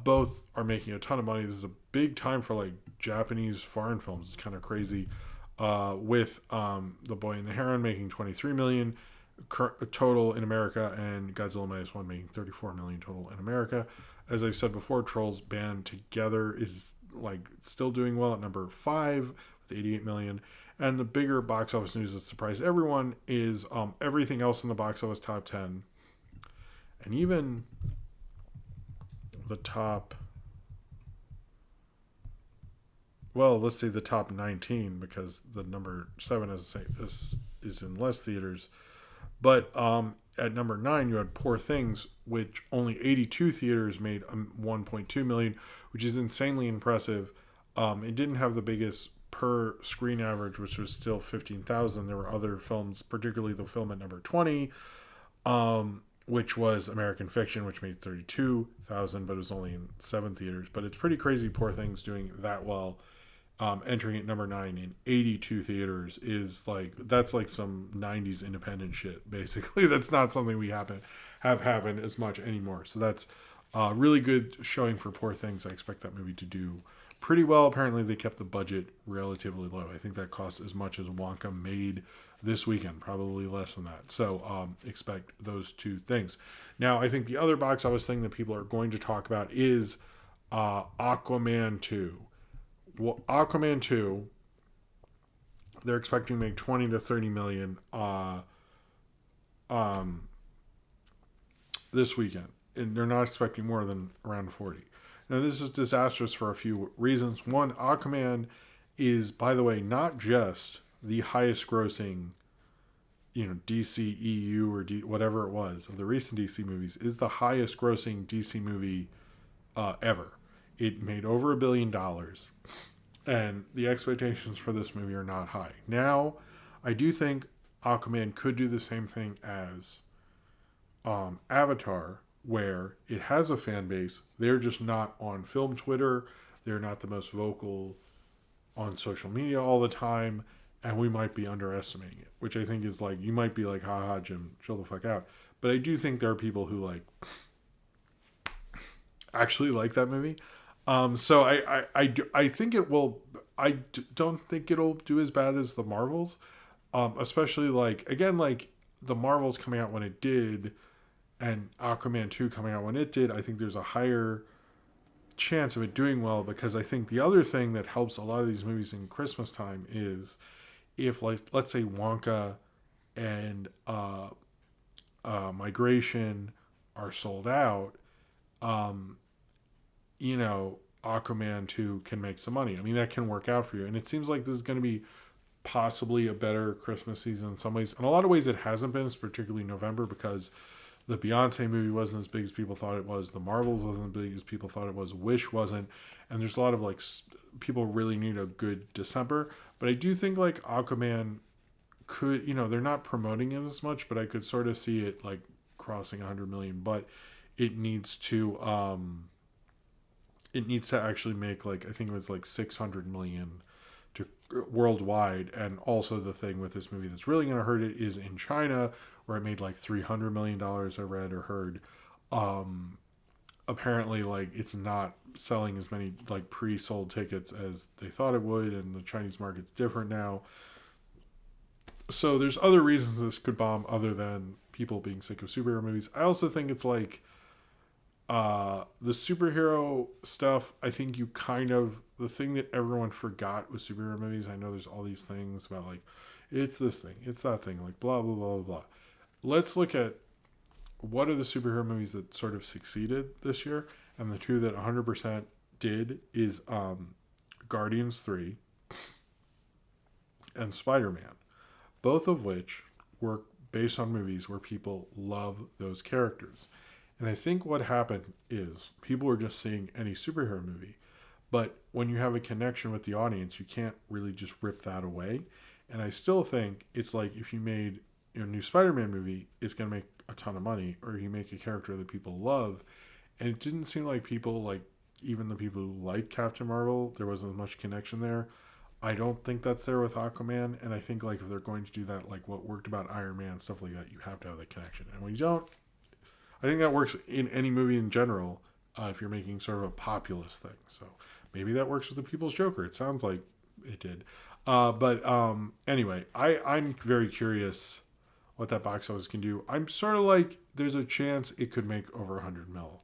Both are making a ton of money. This is a big time for like Japanese foreign films. It's kind of crazy. With The Boy and the Heron making 23 million total in America, and Godzilla -1 making 34 million total in America. As I've said before, Trolls Band Together is like still doing well at number 5 with 88 million. And the bigger box office news that surprised everyone is everything else in the box office top 10, and even the top, well, let's say the top 19, because the number 7, as I say, is in less theaters. But at number 9, you had Poor Things, which only 82 theaters made 1.2 million, which is insanely impressive. It didn't have the biggest per screen average, which was still 15,000. There were other films, particularly the film at number 20, which was American Fiction, which made 32,000, but it was only in 7 theaters. But it's pretty crazy. Poor Things doing that well, entering at number 9 in 82 theaters is like, that's like some 90s independent shit. Basically, that's not something we have happen as much anymore. So that's really good showing for Poor Things. I expect that movie to do pretty well. Apparently, they kept the budget relatively low. I think that cost as much as Wonka made this weekend, probably less than that. So expect those two things. Now, I think the other box office thing that people are going to talk about is Aquaman 2. Well, Aquaman 2, they're expecting to make 20 to 30 million this weekend. And they're not expecting more than around 40. Now, this is disastrous for a few reasons. One, Aquaman is, by the way, not just the highest grossing, DC, EU, or whatever it was, of the recent DC movies, is the highest grossing DC movie ever. It made over $1 billion, and the expectations for this movie are not high. Now, I do think Aquaman could do the same thing as Avatar, where it has a fan base. They're just not on film Twitter. They're not the most vocal on social media all the time, and we might be underestimating it, which I think is like, you might be like, haha, Jim, chill the fuck out. But I do think there are people who like actually like that movie. So I think it will. I don't think it'll do as bad as the Marvels, especially like, again, like the Marvels coming out when it did, and Aquaman 2 coming out when it did. I think there's a higher chance of it doing well, because I think the other thing that helps a lot of these movies in Christmas time is if, like, let's say Wonka and Migration are sold out, Aquaman 2 can make some money. I mean, that can work out for you. And it seems like this is going to be possibly a better Christmas season in some ways. In a lot of ways, it hasn't been, particularly November, because the Beyonce movie wasn't as big as people thought it was. The Marvels wasn't as big as people thought it was. Wish wasn't. And there's a lot of, like, people really need a good December. But I do think, like, Aquaman could, they're not promoting it as much, but I could sort of see it like crossing 100 million, but it needs to actually make like, I think it was like 600 million to worldwide. And also the thing with this movie that's really going to hurt it is in China, where it made like $300 million, I read or heard. Apparently like it's not selling as many like pre-sold tickets as they thought it would, and the Chinese market's different now. So there's other reasons this could bomb other than people being sick of superhero movies. I also think it's like the superhero stuff, I think you kind of, the thing that everyone forgot with superhero movies, I know there's all these things about like, it's this thing, it's that thing, like blah, blah, blah, blah. Let's look at what are the superhero movies that sort of succeeded this year. And the two that 100% did is Guardians 3 and Spider-Man. Both of which were based on movies where people love those characters. And I think what happened is people were just seeing any superhero movie. But when you have a connection with the audience, you can't really just rip that away. And I still think it's like if you made a new Spider-Man movie, it's going to make a ton of money. Or you make a character that people love. And it didn't seem like people, like even the people who like Captain Marvel, there wasn't as much connection there. I don't think that's there with Aquaman, and I think like if they're going to do that, like what worked about Iron Man, stuff like that, you have to have that connection. And when you don't, I think that works in any movie in general, if you're making sort of a populist thing. So maybe that works with the People's Joker. It sounds like it did. But anyway, I'm very curious what that box office can do. I'm sort of like, there's a chance it could make over 100 mil.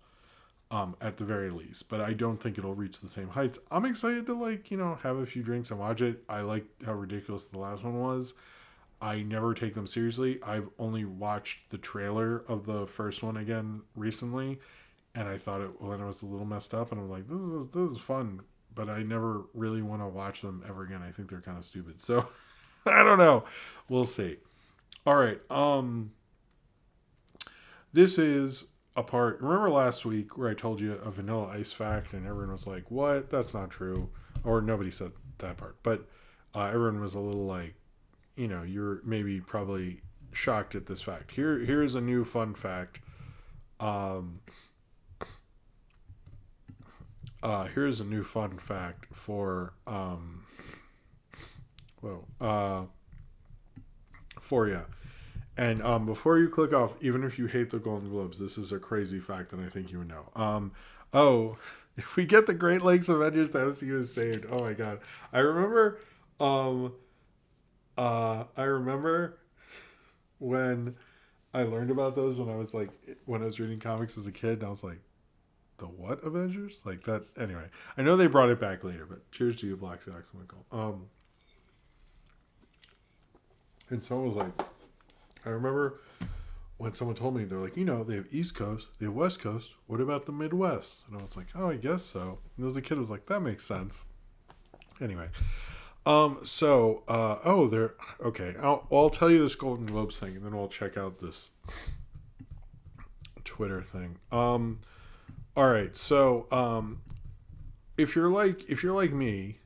At the very least, but I don't think it'll reach the same heights. I'm excited to like, have a few drinks and watch it. I like how ridiculous the last one was. I never take them seriously. I've only watched the trailer of the first one again recently, and I thought it was a little messed up, and I'm like, this is fun, but I never really want to watch them ever again. I think they're kind of stupid. So I don't know. We'll see. All right. This is a part. Remember last week where I told you a Vanilla Ice fact and everyone was like, what? That's not true. Or nobody said that part. But everyone was a little like, you're maybe probably shocked at this fact. Here's a new fun fact. Here's a new fun fact for you. And before you click off, even if you hate the Golden Globes, this is a crazy fact that I think you would know. If we get the Great Lakes Avengers, the MCU is saved. Oh my god. I remember when I learned about those when I was reading comics as a kid, and I was like, the what Avengers? Like that. Anyway, I know they brought it back later, but cheers to you, Black Sox. And someone was like, I remember when someone told me, they're like, they have East Coast, they have West Coast. What about the Midwest? And I was like, oh, I guess so. And as a kid, I was like, that makes sense. Anyway, okay. I'll tell you this Golden Globes thing, and then we'll check out this Twitter thing. All right. So, if you're like me,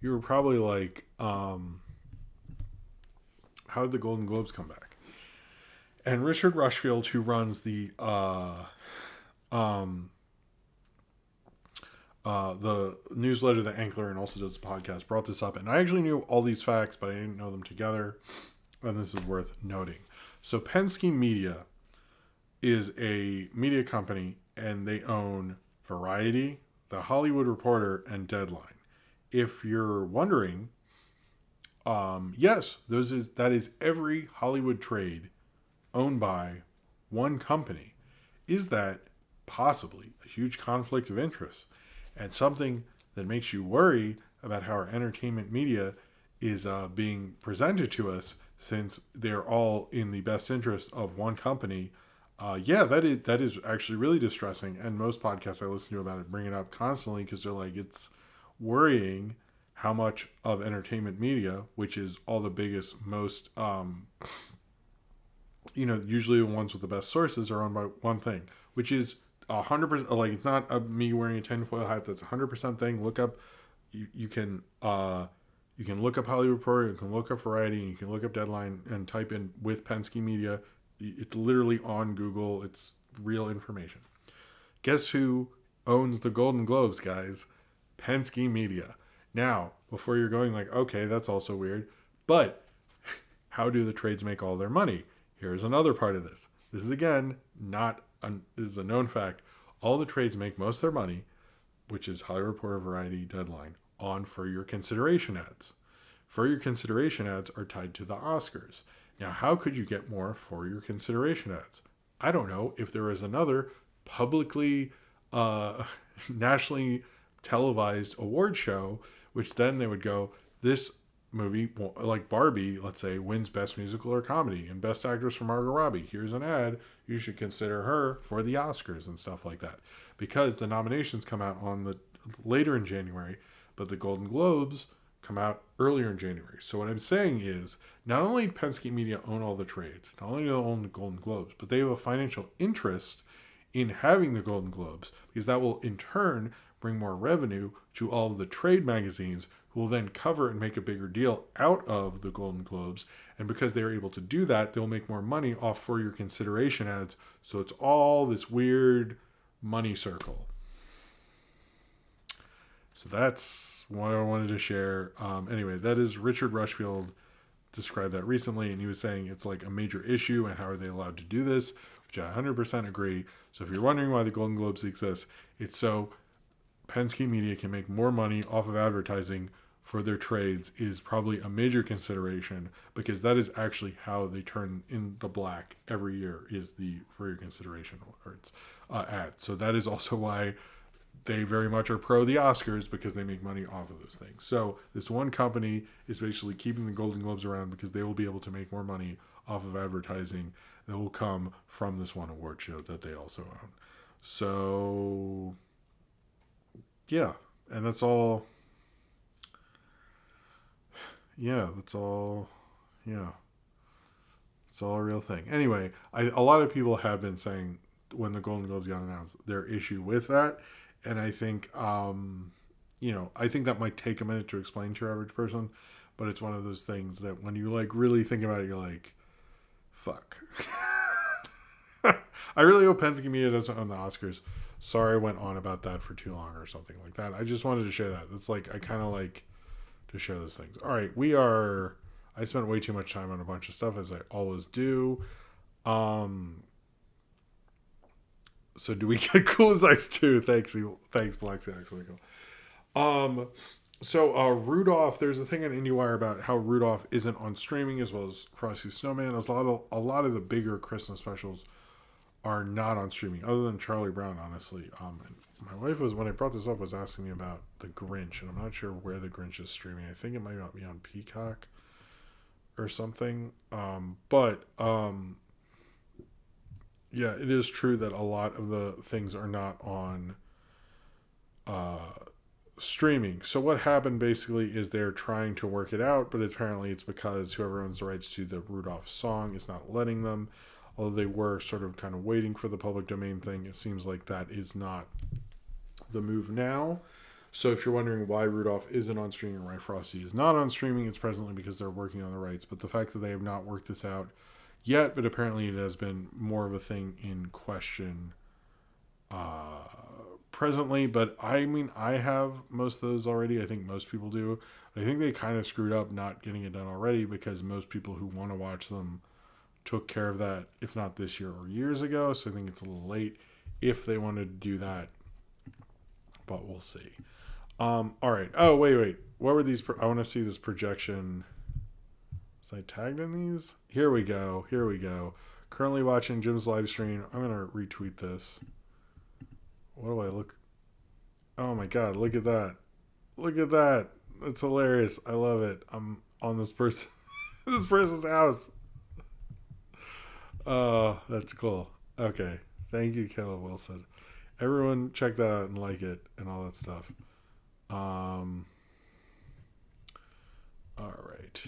you were probably like, how did the Golden Globes come back? And Richard Rushfield, who runs the newsletter, The Ankler, and also does the podcast, brought this up. And I actually knew all these facts, but I didn't know them together. And this is worth noting. So Penske Media is a media company, and they own Variety, The Hollywood Reporter, and Deadline. If you're wondering, yes, that is every Hollywood trade owned by one company. Is that possibly a huge conflict of interest and something that makes you worry about how our entertainment media is being presented to us, since they're all in the best interest of one company? That is actually really distressing. And most podcasts I listen to about it bring it up constantly, because they're like, it's worrying how much of entertainment media, which is all the biggest, most, usually the ones with the best sources, are owned by one thing, which is 100%. Like, it's not me wearing a tinfoil hat. That's 100% thing. Look up. You can You can look up Hollywood Reporter, you can look up Variety, and you can look up Deadline and type in with Penske Media. It's literally on Google. It's real information. Guess who owns the Golden Globes, guys? Penske Media. Now, before you're going like, okay, that's also weird, but how do the trades make all their money? Here's another part of this. This is, again, this is a known fact. All the trades make most of their money, which is Hollywood Reporter, Variety, Deadline, on For Your Consideration ads. For Your Consideration ads are tied to the Oscars. Now, how could you get more For Your Consideration ads? I don't know. If there was another publicly, nationally televised award show, which then they would go, this movie, like Barbie, let's say, wins Best Musical or Comedy and Best Actress for Margot Robbie. Here's an ad. You should consider her for the Oscars and stuff like that. Because the nominations come out later in January, but the Golden Globes come out earlier in January. So what I'm saying is, not only Penske Media own all the trades, not only do they own the Golden Globes, but they have a financial interest in having the Golden Globes, because that will in turn bring more revenue to all of the trade magazines, who will then cover and make a bigger deal out of the Golden Globes. And because they're able to do that, they'll make more money off For Your Consideration ads. So it's all this weird money circle. So that's what I wanted to share. Anyway, that is Richard Rushfield described that recently, and he was saying it's like a major issue, and how are they allowed to do this, which I 100% agree. So if you're wondering why the Golden Globes exist, it's so Penske Media can make more money off of advertising for their trades, is probably a major consideration, because that is actually how they turn in the black every year, is the For Your Consideration awards ad. So that is also why they very much are pro the Oscars, because they make money off of those things. So this one company is basically keeping the Golden Globes around because they will be able to make more money off of advertising that will come from this one award show that they also own. So yeah, and that's all. Yeah, that's all. Yeah, it's all a real thing. Anyway, a lot of people have been saying when the Golden Globes got announced, their issue with that. And I think, I think that might take a minute to explain to your average person, but it's one of those things that when you like really think about it, you're like, fuck. I really hope Penske Media doesn't own the Oscars. Sorry I went on about that for too long or something like that. I just wanted to share that. It's like, I kind of like to share those things. All right, I spent way too much time on a bunch of stuff, as I always do. So do we get Cool as Ice 2? Thanks, Black Sax Winkle. So Rudolph, there's a thing on IndieWire about how Rudolph isn't on streaming, as well as Frosty Snowman. A lot of the bigger Christmas specials are not on streaming, other than Charlie Brown, honestly. And my wife when I brought this up, was asking me about the Grinch, and I'm not sure where the Grinch is streaming. I think it might not be on Peacock or something. Yeah, it is true that a lot of the things are not on streaming. So what happened basically is they're trying to work it out, but apparently it's because whoever owns the rights to the Rudolph song is not letting them. Although they were sort of kind of waiting for the public domain thing, it seems like that is not the move now. So if you're wondering why Rudolph isn't on streaming or why Frosty is not on streaming, it's presently because they're working on the rights. But the fact that they have not worked this out yet, but apparently it has been more of a thing in question presently. But I mean, I have most of those already. I think most people do. I think they kind of screwed up not getting it done already, because most people who want to watch them took care of that, if not this year or years ago. So I think it's a little late if they wanted to do that, but we'll see. All right. Oh, wait. What were these? I want to see this projection. Was I tagged in these? Here we go. Currently watching Jim's live stream. I'm going to retweet this. What do I look? Oh my God. Look at that. It's hilarious. I love it. I'm on this person's house. Oh, that's cool. Okay. Thank you, Caleb Wilson. Everyone check that out and like it and all that stuff. All right.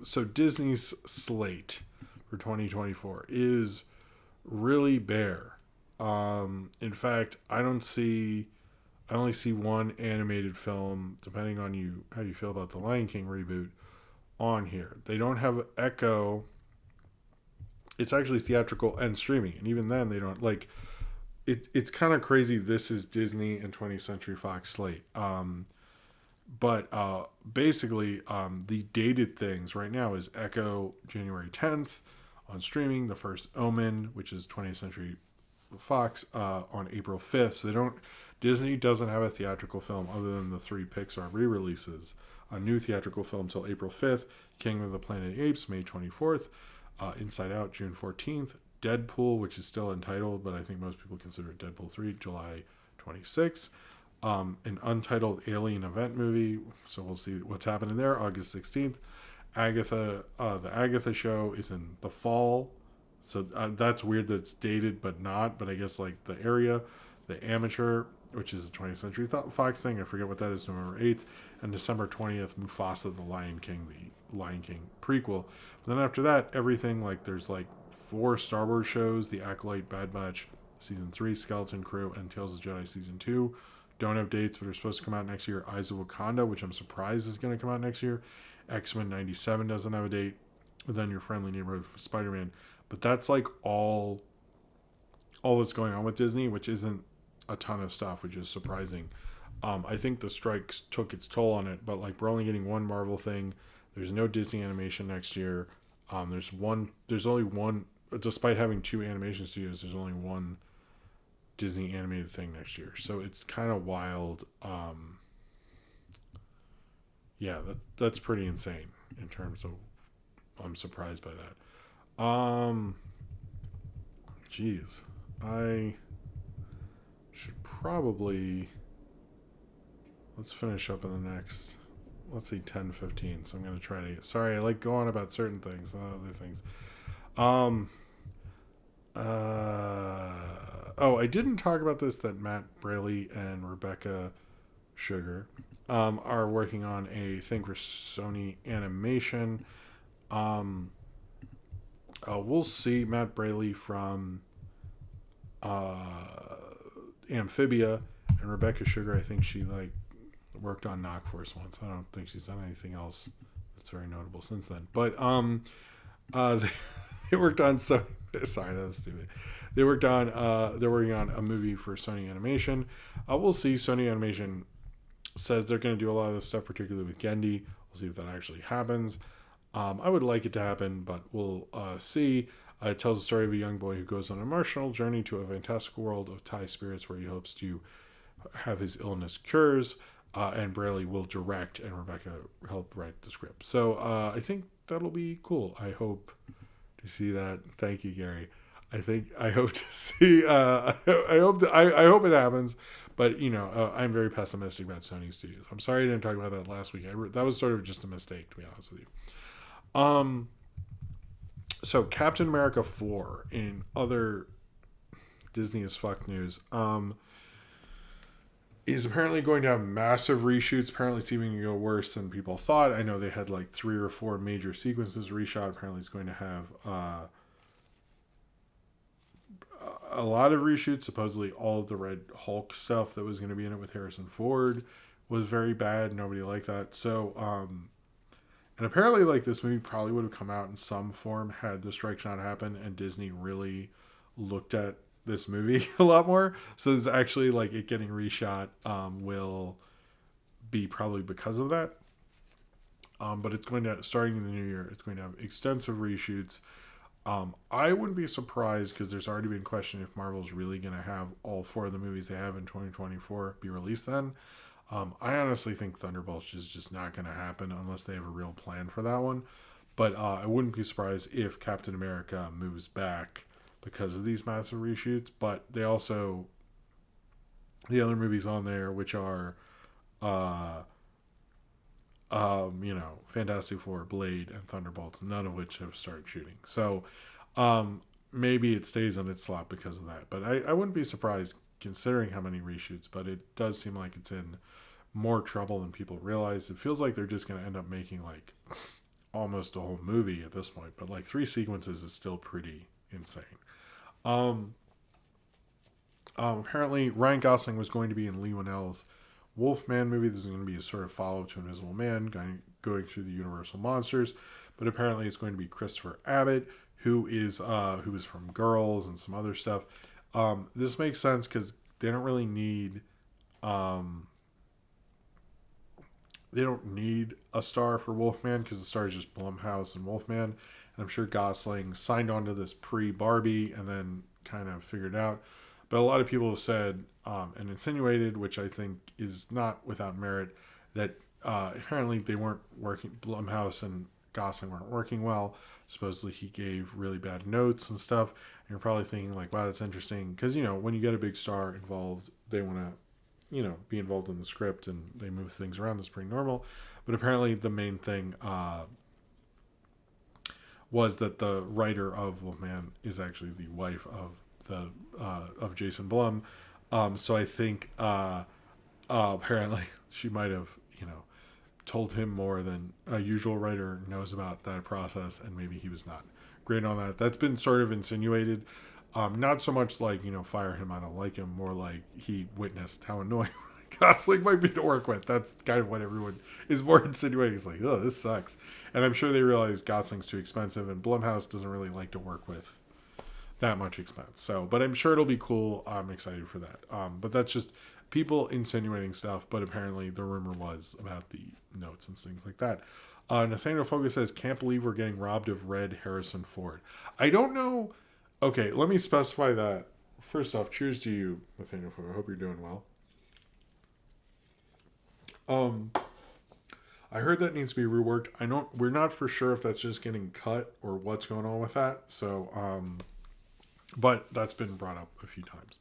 So Disney's slate for 2024 is really bare. In fact, I don't see I only see one animated film, depending on how you feel about the Lion King reboot, on here. They don't have Echo. It's actually theatrical and streaming, and even then they don't like it. It's kind of crazy. This is Disney and 20th Century Fox slate. But basically, the dated things right now is Echo January 10th on streaming. The First Omen, which is 20th Century Fox, on April 5th. So Disney doesn't have a theatrical film other than the 3 Pixar re-releases. A new theatrical film till April 5th. Kingdom of the Planet of the Apes, May 24th. Inside Out, June 14th. Deadpool, which is still entitled, but I think most people consider it Deadpool 3, July 26th. An untitled Alien event movie, so we'll see what's happening there, August 16th. The Agatha show is in the fall, so that's weird that it's dated but not, but I guess like the area. The Amateur, which is a 20th Century Fox thing, I forget what that is, November 8th. And December 20th, Mufasa, the Lion King prequel. But then after that, everything, like there's like 4 Star Wars shows, The Acolyte, Bad Batch Season 3, Skeleton Crew, and Tales of the Jedi Season 2. Don't have dates, but are supposed to come out next year. Eyes of Wakanda, which I'm surprised is going to come out next year. X-Men 97 doesn't have a date. And then Your Friendly Neighborhood for Spider-Man. But that's like all that's going on with Disney, which isn't a ton of stuff, which is surprising. I think the strikes took its toll on it, but like we're only getting one Marvel thing. There's no Disney animation next year. There's only one, despite having 2 animation studios, there's only one Disney animated thing next year. So it's kind of wild. Yeah, that's pretty insane in terms of, I'm surprised by that. Geez, I should probably, let's finish up in the next, let's see, 10:15. So I'm going to try to, sorry, I like go on about certain things, not other things. I didn't talk about this, that Matt Braley and Rebecca Sugar are working on a thing for Sony Animation. We'll see. Matt Braley from Amphibia, and Rebecca Sugar, I think she like worked on Knock Force once. I don't think she's done anything else that's very notable since then. But they worked on Sony. Sorry, that was stupid. They're working on a movie for Sony Animation. We'll see. Sony Animation says they're going to do a lot of this stuff, particularly with Gendy. We'll see if that actually happens. I would like it to happen, but we'll see. It tells the story of a young boy who goes on an emotional journey to a fantastical world of Thai spirits where he hopes to have his illness cures. And Braley will direct, and Rebecca help write the script. So I think that'll be cool. I hope to see that. Thank you, Gary. I hope to see. I hope it happens. But I'm very pessimistic about Sony Studios. I'm sorry I didn't talk about that last week. That was sort of just a mistake, to be honest with you. So Captain America 4 in other Disney as fuck news. Is apparently going to have massive reshoots, apparently seeming to go worse than people thought. I know they had like 3 or 4 major sequences reshot. Apparently it's going to have a lot of reshoots. Supposedly all of the Red Hulk stuff that was going to be in it with Harrison Ford was very bad. Nobody liked that. So, and apparently like this movie probably would have come out in some form had the strikes not happened and Disney really looked at this movie a lot more. So it's actually like it getting reshot will be probably because of that. But it's going to, starting in the new year, it's going to have extensive reshoots. I wouldn't be surprised because there's already been question if Marvel's really going to have all 4 of the movies they have in 2024 be released then. I honestly think Thunderbolts is just not going to happen unless they have a real plan for that one. But I wouldn't be surprised if Captain America moves back because of these massive reshoots, but they also, the other movies on there, which are, Fantastic Four, Blade, and Thunderbolts, none of which have started shooting. So, maybe it stays on its slot because of that. But I wouldn't be surprised considering how many reshoots, but it does seem like it's in more trouble than people realize. It feels like they're just going to end up making like almost a whole movie at this point, but like 3 sequences is still pretty insane. Apparently, Ryan Gosling was going to be in Lee Winnell's Wolfman movie. This is going to be a sort of follow-up to Invisible Man, going through the Universal monsters. But apparently, it's going to be Christopher Abbott, who is from Girls and some other stuff. This makes sense because they don't really need they don't need a star for Wolfman because the star is just Blumhouse and Wolfman. And I'm sure Gosling signed on to this pre-Barbie and then kind of figured it out. But a lot of people have said and insinuated, which I think is not without merit, that apparently they weren't working, Blumhouse and Gosling weren't working well. Supposedly he gave really bad notes and stuff. And you're probably thinking like, wow, that's interesting. Because, when you get a big star involved, they want to, be involved in the script and they move things around. That's pretty normal. But apparently the main thing was that the writer of Wolfman is actually the wife of Jason Blum. So I think apparently she might have, told him more than a usual writer knows about that process, and maybe he was not great on that. That's been sort of insinuated. Not so much like, fire him, I don't like him, more like he witnessed how annoying Gosling might be to work with. That's kind of what everyone is more insinuating. It's like, oh, this sucks. And I'm sure they realize Gosling's too expensive, and Blumhouse doesn't really like to work with that much expense. So, but I'm sure it'll be cool. I'm excited for that. But that's just people insinuating stuff, but apparently the rumor was about the notes and things like that. Nathaniel Focus says, can't believe we're getting robbed of red Harrison Ford. I don't know. Okay, let me specify that. First off, cheers to you, Nathaniel Focus. I hope you're doing well. I heard that needs to be reworked. We're not for sure if that's just getting cut or what's going on with that. So, but that's been brought up a few times.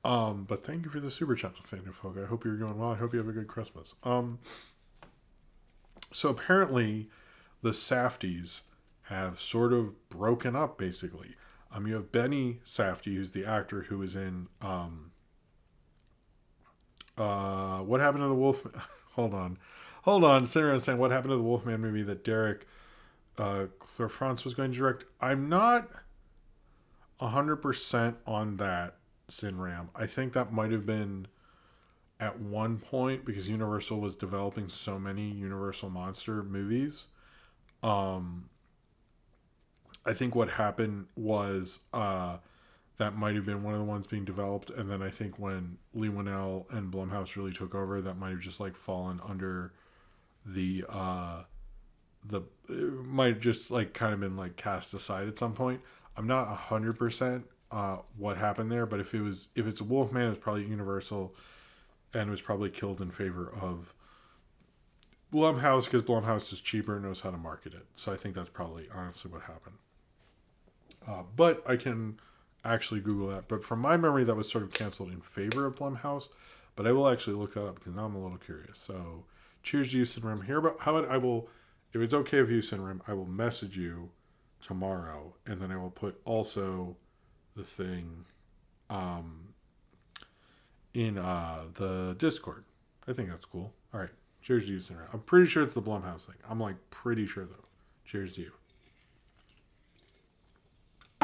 But thank you for the super chat, Nathaniel Folk. I hope you're doing well. I hope you have a good Christmas. So apparently the Safdies have sort of broken up, basically. You have Benny Safdie, who's the actor who is in, What Happened to the Wolfman? Hold on. Sitting around saying What Happened to the Wolfman movie that Derek Clairfrance was going to direct. I'm not 100% on that, Sinram. I think that might have been at one point because Universal was developing so many Universal monster movies. I think what happened was that might have been one of the ones being developed, and then I think when Lee Winnell and Blumhouse really took over, that might have just like fallen under the it might have just like kind of been like cast aside at some point. I'm not 100% what happened there, but if it's a Wolfman, it's probably Universal, and it was probably killed in favor of Blumhouse because Blumhouse is cheaper and knows how to market it. So I think that's probably honestly what happened. But I can actually Google that. But from my memory, that was sort of canceled in favor of Blumhouse. But I will actually look that up because now I'm a little curious. So cheers to you, Sinram. If it's okay with you, Sinram, I will message you tomorrow, and then I will put also the thing in the Discord. I think that's cool. All right. Cheers to you, Sarah. I'm pretty sure it's the Blumhouse thing. I'm like pretty sure though. Cheers to you.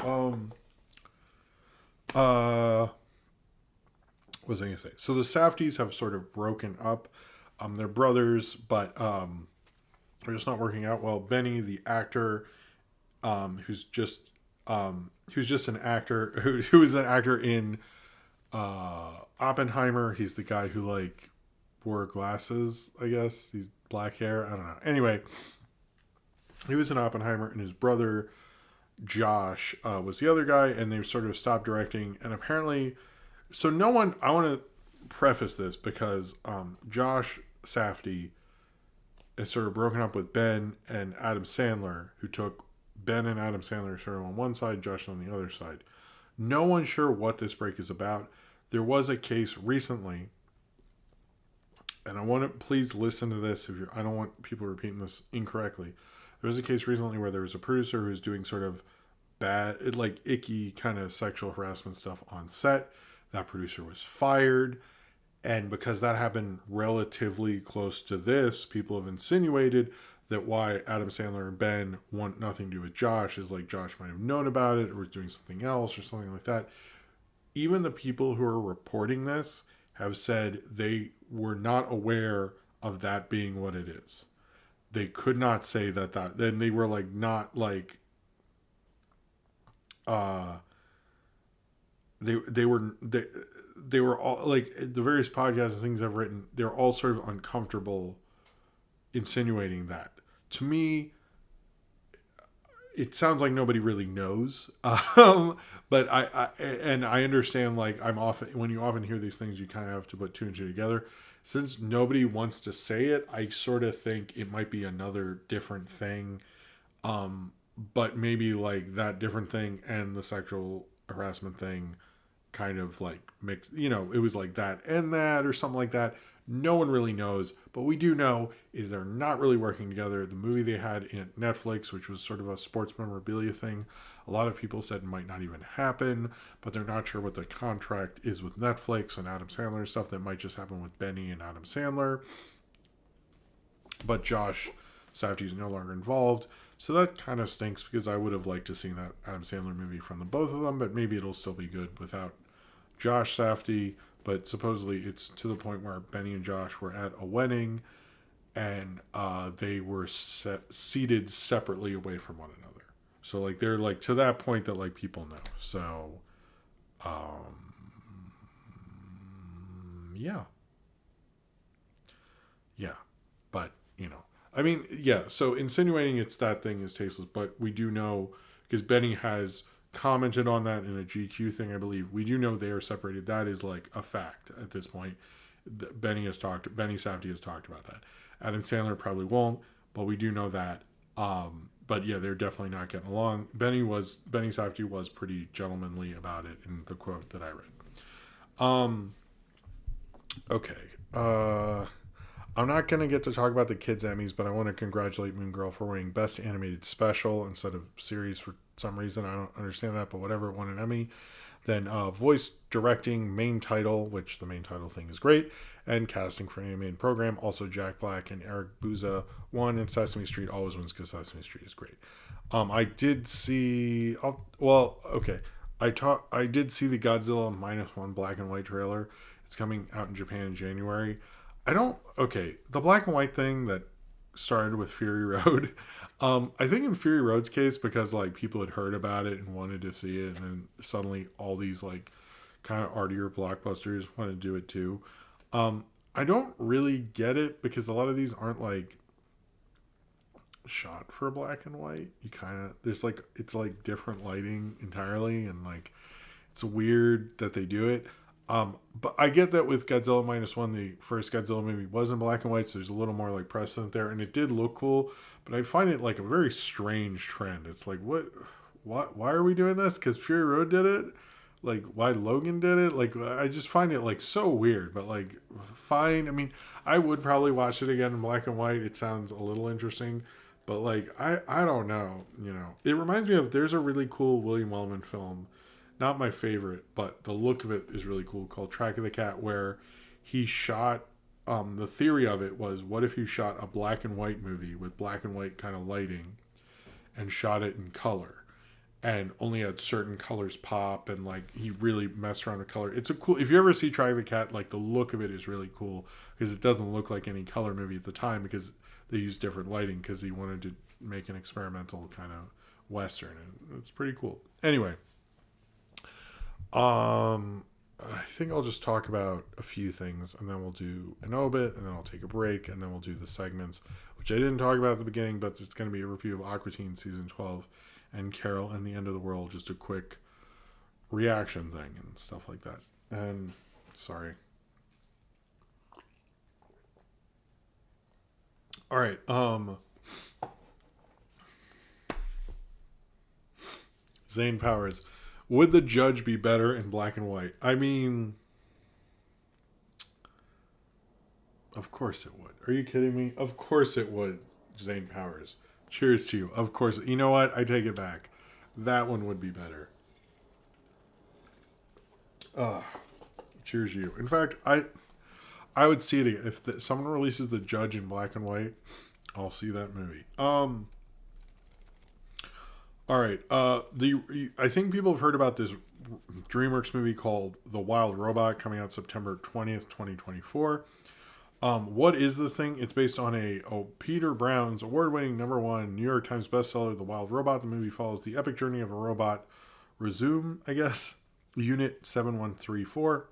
What was I gonna say? So the Safdies have sort of broken up. They're brothers, but they're just not working out well. Benny, the actor, who's just an actor who is an actor in Oppenheimer. He's the guy who like wore glasses, I guess. He's black hair. I don't know. Anyway, he was in Oppenheimer, and his brother Josh was the other guy, and they sort of stopped directing. And apparently, so no one. I want to preface this because Josh Safdie is sort of broken up with Ben and Adam Sandler, who took Ben and Adam Sandler sort of on one side, Josh on the other side. No one's sure what this break is about. There was a case recently, and I want to please listen to this. I don't want people repeating this incorrectly. There was a case recently where there was a producer who was doing sort of bad, like icky kind of sexual harassment stuff on set. That producer was fired. And because that happened relatively close to this, people have insinuated that why Adam Sandler and Ben want nothing to do with Josh is like Josh might have known about it or was doing something else or something like that. even the people who are reporting this have said they were not aware of that being what it is. They could not say that. Then they were like not like they were all like the various podcasts and things I've written. They're all sort of uncomfortable insinuating that. To me, it sounds like nobody really knows. But I understand, like, when you often hear these things, you kind of have to put two and two together. Since nobody wants to say it, I sort of think it might be another different thing. But maybe like that different thing and the sexual harassment thing kind of like mixed, it was like that and that or something like that. No one really knows, but we do know is they're not really working together. The movie they had in Netflix, which was sort of a sports memorabilia thing, a lot of people said it might not even happen, but they're not sure what the contract is with Netflix and Adam Sandler and stuff. That might just happen with Benny and Adam Sandler. But Josh Safdie is no longer involved. So that kind of stinks because I would have liked to see that Adam Sandler movie from the both of them, but maybe it'll still be good without Josh Safdie. But supposedly it's to the point where Benny and Josh were at a wedding and they were seated separately away from one another. So like they're like to that point that like people know. So yeah. But I mean, yeah, so insinuating it's that thing is tasteless, but we do know, because Benny has commented on that in a GQ thing, I believe. We do know they are separated. That is like a fact at this point. Benny Safdie has talked about that. Adam Sandler probably won't, but we do know that. But yeah, they're definitely not getting along. Benny Safdie was pretty gentlemanly about it in the quote that I read. Okay. I'm not going to get to talk about the kids' Emmys, but I want to congratulate Moon Girl for winning Best Animated Special instead of Series for some reason. I don't understand that, but whatever, it won an Emmy. Then Voice Directing, Main Title, which the main title thing is great, and Casting for Animated Program. Also, Jack Black and Eric Bauza won, and Sesame Street always wins because Sesame Street is great. I did see... I did see the Godzilla -1 black and white trailer. It's coming out in Japan in January. The black and white thing that started with Fury Road. I think in Fury Road's case, because like people had heard about it and wanted to see it, and then suddenly all these like kind of artier blockbusters want to do it too. I don't really get it because a lot of these aren't like shot for black and white. It's like different lighting entirely, and like it's weird that they do it. But I get that with Godzilla -1, the first Godzilla movie was in black and white, so there's a little more like precedent there, and it did look cool, but I find it like a very strange trend. It's like, why are we doing this? Because Fury Road did it? Like, why Logan did it? Like, I just find it like so weird, but like, fine. I mean, I would probably watch it again in black and white. It sounds a little interesting, but like, I don't know, It reminds me of, there's a really cool William Wellman film, not my favorite, but the look of it is really cool, called Track of the Cat, where he shot, the theory of it was, what if you shot a black and white movie with black and white kind of lighting and shot it in color and only had certain colors pop, and like he really messed around with color. It's a cool, if you ever see Track of the Cat, like the look of it is really cool because it doesn't look like any color movie at the time because they used different lighting because he wanted to make an experimental kind of Western, and it's pretty cool. Anyway. I think I'll just talk about a few things, and then we'll do an obit, and then I'll take a break, and then we'll do the segments, which I didn't talk about at the beginning, but it's going to be a review of Aqua Teen Season 12 and Carol and the End of the World, just a quick reaction thing and stuff like that. And, sorry. All right, Zane Powers. Would the judge be better in black and white? I mean, of course it would. Are you kidding me? Of course it would, Zane Powers. Cheers to you. Of course. You know what? I take it back. That one would be better. Cheers to you. In fact, I would see it if someone releases The Judge in black and white. I'll see that movie. All right. I think people have heard about this DreamWorks movie called The Wild Robot, coming out September 20th, 2024. What is this thing? It's based on Peter Brown's award-winning #1 New York Times bestseller, The Wild Robot. The movie follows the epic journey of a robot, Resume, I guess, Unit 7134,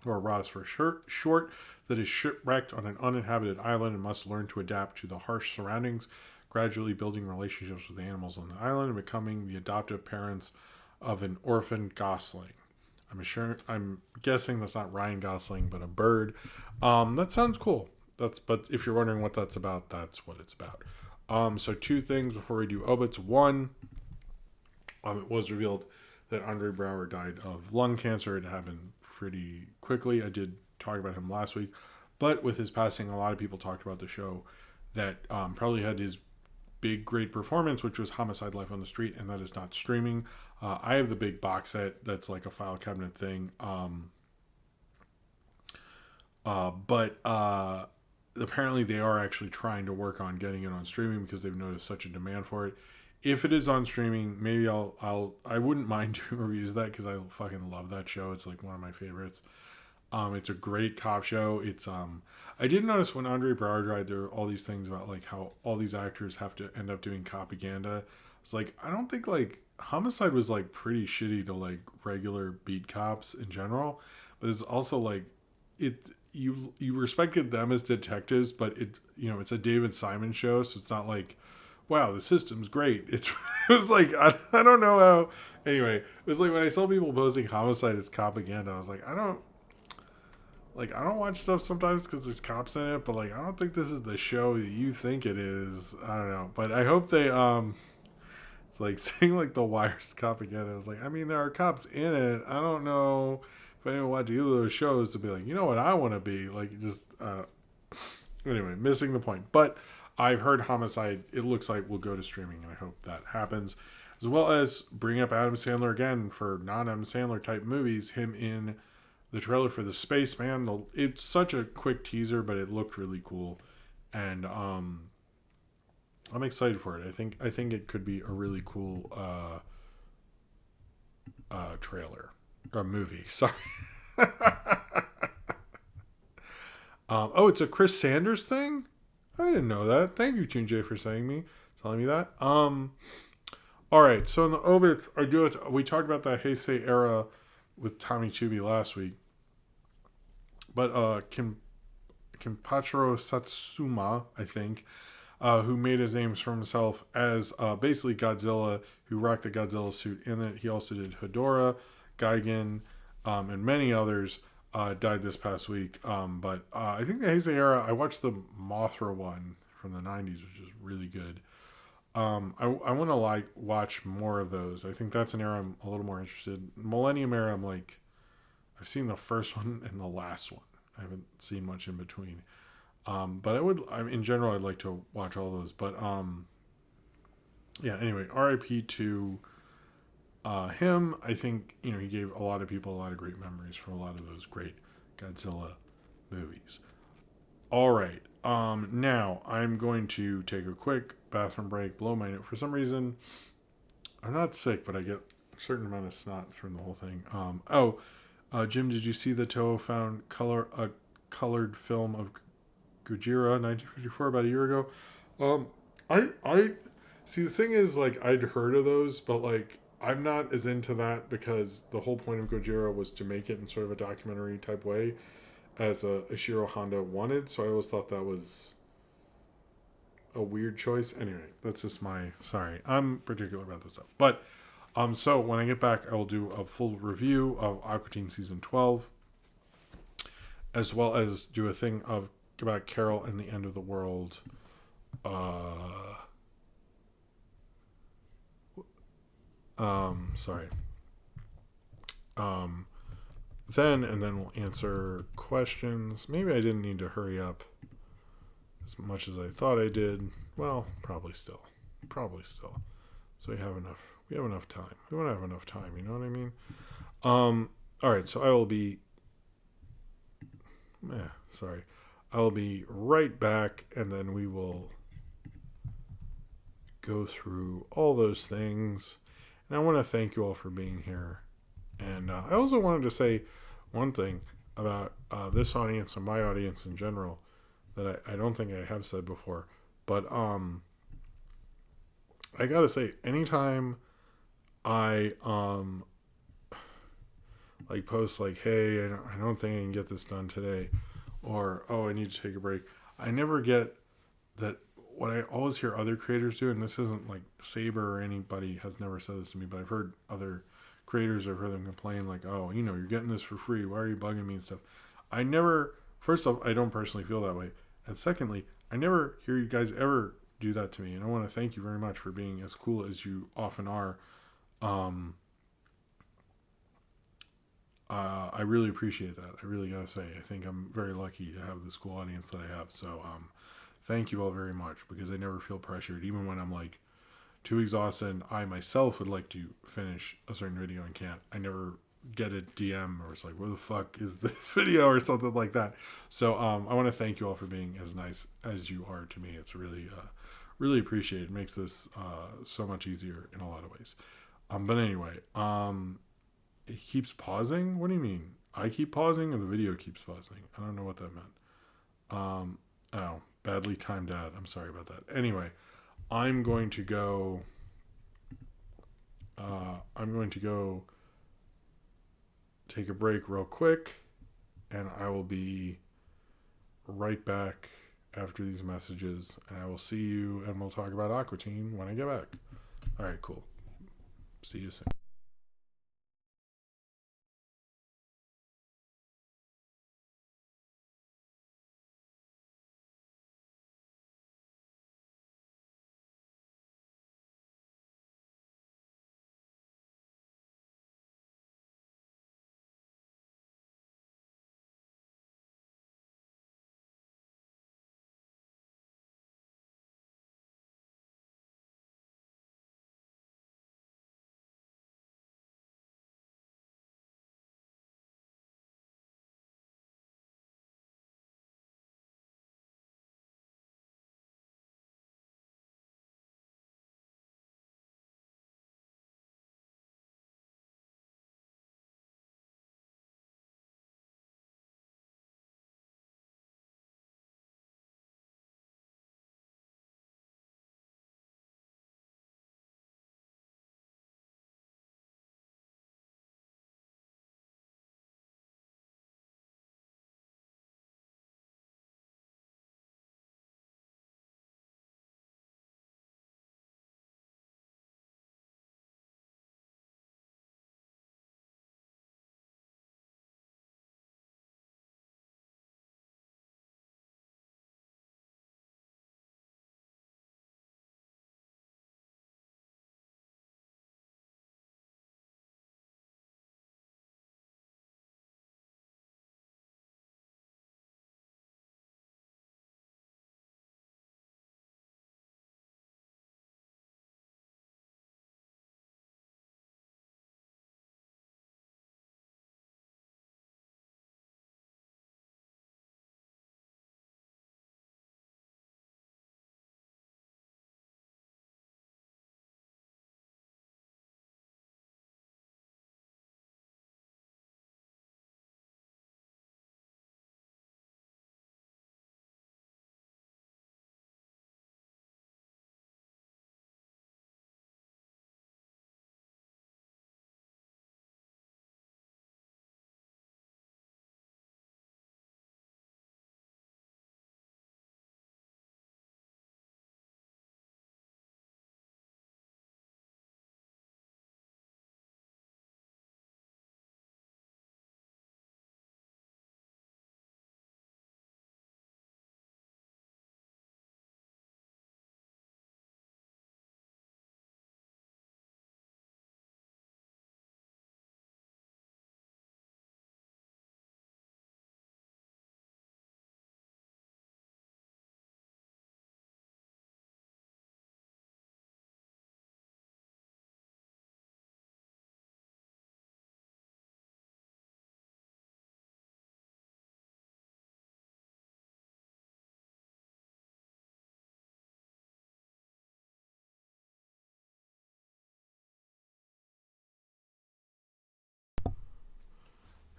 or ROS for short, that is shipwrecked on an uninhabited island and must learn to adapt to the harsh surroundings, gradually building relationships with the animals on the island and becoming the adoptive parents of an orphaned gosling. I'm guessing that's not Ryan Gosling, but a bird. That sounds cool. But if you're wondering what that's about, that's what it's about. So 2 things before we do obits. 1, it was revealed that Andre Braugher died of lung cancer. It happened pretty quickly. I did talk about him last week, but with his passing, a lot of people talked about the show that probably had his big great performance, which was Homicide: Life on the Street, and that is not streaming. I have the big box set that's like a file cabinet thing, but apparently they are actually trying to work on getting it on streaming because they've noticed such a demand for it. If it is on streaming, maybe I wouldn't mind doing reviews of that because I fucking love that show. It's like one of my favorites. It's a great cop show. I did notice when Andre Braugher died, there were all these things about like how all these actors have to end up doing propaganda. It's like, I don't think like Homicide was like pretty shitty to like regular beat cops in general, but it's also like you respected them as detectives, but it's a David Simon show, so it's not like, wow, the system's great. It was like, I don't know how. Anyway, it was like when I saw people posting Homicide as propaganda, I was like, I don't watch stuff sometimes because there's cops in it, but like, I don't think this is the show that you think it is. I don't know, but I hope they it's like saying like The Wire's propaganda. I was like, I mean, there are cops in it. I don't know if anyone watched either of those shows to be like, you know what I want to be like. Just anyway, missing the point. But I've heard Homicide, it looks like, will go to streaming, and I hope that happens. As well as bring up Adam Sandler again for non-Adam Sandler type movies. Him in the trailer for The Spaceman. It's such a quick teaser, but it looked really cool, and I'm excited for it. I think it could be a really cool trailer or movie. Sorry. It's a Chris Sanders thing. I didn't know that. Thank you, Tune J, for telling me that. All right. So in the obits, we talked about that Heisei era with Tommy Tsubi last week, but Kinpachiro Satsuma, I think, who made his names for himself as basically Godzilla, who rocked the Godzilla suit in it. He also did Hedorah, Gigan, and many others. Died this past week. But I think the Heisei era, I watched the Mothra one from the 90s, which is really good. I want to watch more of those. I think that's an era I'm a little more interested in. Millennium era, I've seen the first one and the last one. I haven't seen much in between. But in general, I'd like to watch all those. But anyway, RIP to him. I think, he gave a lot of people a lot of great memories from a lot of those great Godzilla movies. All right. Now I'm going to take a quick bathroom break, blow my nose. For some reason, I'm not sick, but I get a certain amount of snot from the whole thing. Jim, did you see the Toho found a colored film of Gojira 1954 about a year ago? I see, the thing is, like, I'd heard of those, but like, I'm not as into that because the whole point of Gojira was to make it in sort of a documentary type way as Ishiro Honda wanted. So I always thought that was a weird choice. Anyway, that's just sorry. I'm particular about this stuff. But, so when I get back, I will do a full review of Aqua Teen Season 12, as well as do a thing about Carol and the End of the World. Sorry. Then we'll answer questions. Maybe I didn't need to hurry up as much as I thought I did. Well, probably still. So we have enough time. We want to have enough time, you know what I mean? All right, so I will be right back, and then we will go through all those things. And I want to thank you all for being here And I also wanted to say one thing about this audience and my audience in general that I don't think I have said before. But I gotta say, anytime I like post like, "Hey, I don't think I can get this done today," or "Oh, I need to take a break," I never get that. What I always hear other creators do, and this isn't like Saber or anybody has never said this to me, but I've heard other creators, I've heard them complain like, "Oh, you're getting this for free. Why are you bugging me and stuff?" I never. First off, I don't personally feel that way, and secondly, I never hear you guys ever do that to me, and I want to thank you very much for being as cool as you often are. Um, I really appreciate that. I really gotta say, I think I'm very lucky to have this cool audience that I have. So, thank you all very much because I never feel pressured, even when I'm like too exhausted. And I myself would like to finish a certain video and can't. I never get a DM or it's like, where the fuck is this video or something like that. So, I want to thank you all for being as nice as you are to me. It's really, really appreciated. It makes this so much easier in a lot of ways. But anyway, it keeps pausing. What do you mean? I keep pausing and the video keeps pausing. I don't know what that meant. Oh, badly timed ad. I'm sorry about that. Anyway, I'm going to go. I'm going to go take a break real quick, and I will be right back after these messages, and I will see you, and we'll talk about Aqua Teen when I get back. All right, cool. See you soon.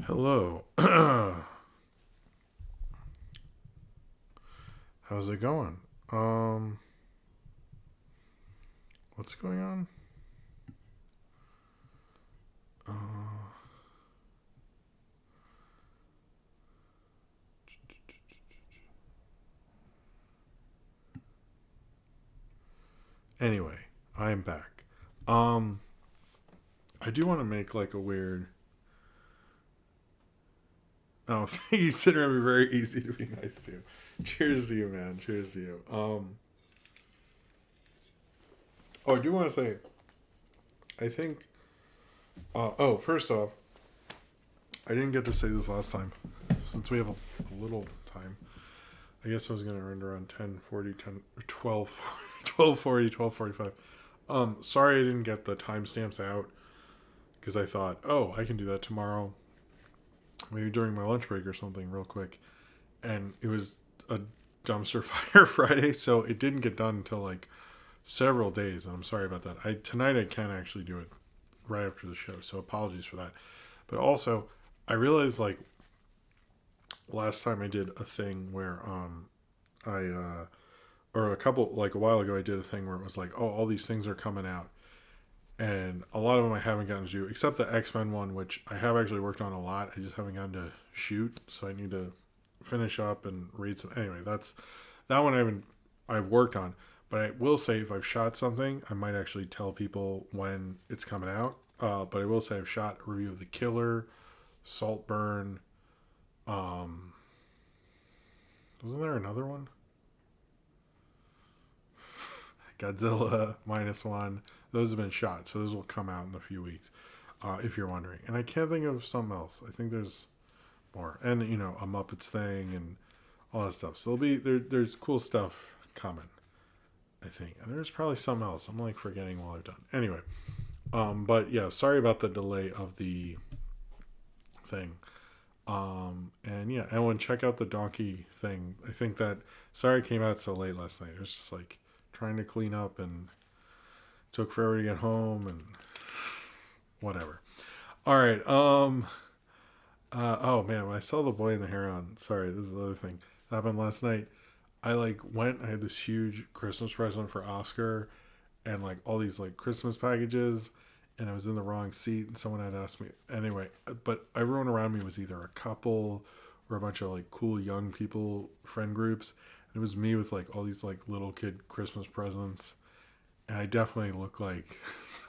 Hello. How's it going? What's going on? Anyway, I am back. I do want to make like a weird. Oh, you sit around me very easy to be nice to. Cheers to you, man. Cheers to you. Oh, I do want to say, I think. First off, I didn't get to say this last time. Since we have a little time, I guess I was going to render around 10:40, 12:45. Sorry I didn't get the timestamps out because I thought, oh, I can do that tomorrow. Maybe during my lunch break or something real quick. And it was a dumpster fire Friday, so it didn't get done until like several days. And I'm sorry about that. Tonight I can actually do it right after the show, so apologies for that. But also, I realized like last time I did a thing where a while ago I did a thing where it was like, oh, all these things are coming out. And a lot of them I haven't gotten to do, except the X-Men one, which I have actually worked on a lot. I just haven't gotten to shoot, so I need to finish up and read some. Anyway, that one I've worked on. But I will say if I've shot something, I might actually tell people when it's coming out. But I will say I've shot a review of The Killer, Saltburn. Wasn't there another one? Godzilla -1. Those have been shot, so those will come out in a few weeks, if you're wondering. And I can't think of something else. I think there's more, and a Muppets thing and all that stuff. So there's cool stuff coming, I think. And there's probably something else. I'm like forgetting while I've done. Anyway, but yeah, sorry about the delay of the thing. And yeah, everyone check out the donkey thing. I think that sorry it came out so late last night. It was just like trying to clean up and took forever to get home and whatever. All right. Oh man, when I saw the boy in the heron, sorry, this is the other thing that happened last night. I had this huge Christmas present for Oscar and like all these like Christmas packages, and I was in the wrong seat and someone had asked me anyway, but everyone around me was either a couple or a bunch of like cool young people, friend groups. And it was me with like all these like little kid Christmas presents. And I definitely look like,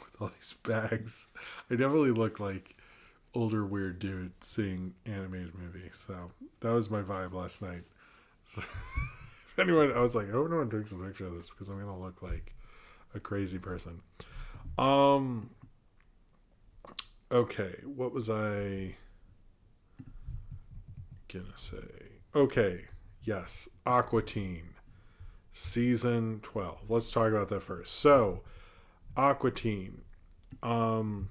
with all these bags, I definitely look like older weird dude seeing animated movies. So that was my vibe last night. So, if anyone, I was like, I hope no one takes a picture of this because I'm going to look like a crazy person. Okay, what was I going to say? Okay, yes, Aqua Teen. Season 12. Let's talk about that first. So, Aqua Teen. Aqua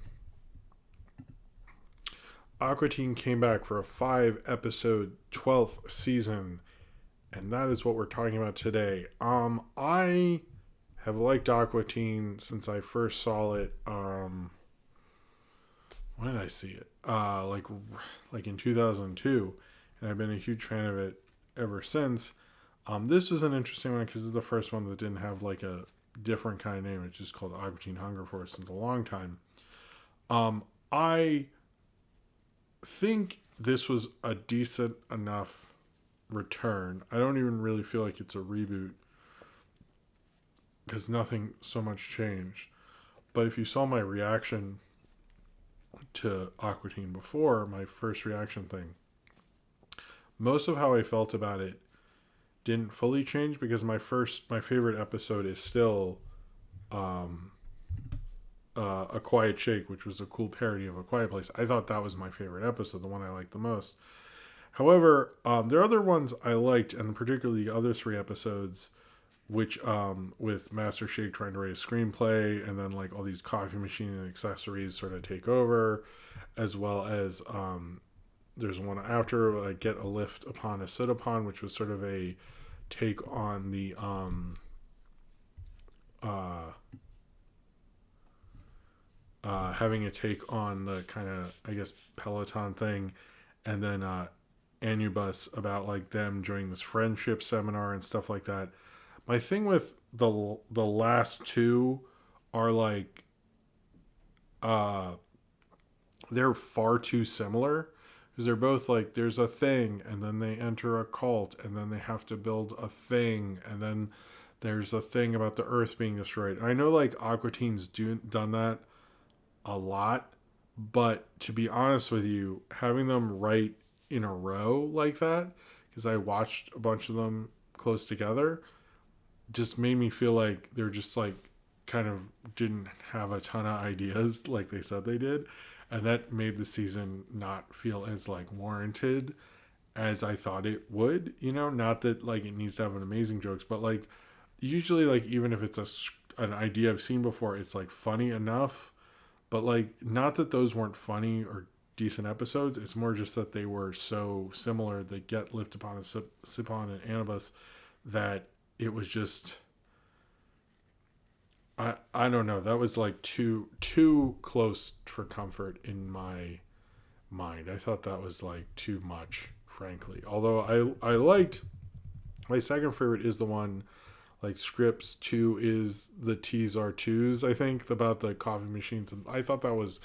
Teen came back for a 5-episode 12th season, and that is what we're talking about today. I have liked Aqua Teen since I first saw it. When did I see it? Like in 2002, and I've been a huge fan of it ever since. This was an interesting one because it's the first one that didn't have like a different kind of name. It's just called Aqua Teen Hunger Force since a long time. I think this was a decent enough return. I don't even really feel like it's a reboot because nothing so much changed. But if you saw my reaction to Aqua Teen before, my first reaction thing, most of how I felt about it didn't fully change because my favorite episode is still A Quiet Shake, which was a cool parody of A Quiet Place. I thought that was my favorite episode, the one I liked the most. However, there are other ones I liked, and particularly the other 3 episodes, which with Master Shake trying to write a screenplay, and then like all these coffee machine and accessories sort of take over, as well as there's one after like Get a Lift Upon a Sit Upon, which was sort of a take on the having a take on the kind of, I guess, Peloton thing. and then Anubis about like them joining this friendship seminar and stuff like that. My thing with the last two are like uh they're far too similar because they're both like there's a thing and then they enter a cult and then they have to build a thing and then there's a thing about the earth being destroyed. I know like Aqua Teen's done that a lot, but to be honest with you, having them right in a row like that, because I watched a bunch of them close together, just made me feel like they're just like kind of didn't have a ton of ideas like they said they did, and that made the season not feel as like warranted as I thought it would. Not that like it needs to have an amazing jokes, but like usually like even if it's an idea I've seen before, it's like funny enough. But like not that those weren't funny or decent episodes. It's more just that they were so similar. They get Lift Upon and Sip On and Anubis that it was just I don't know. That was like too close for comfort in my mind. I thought that was like too much, frankly. Although I liked my second favorite is the one like Scripps 2 is the T's are twos, I think, about the coffee machines. And I thought that was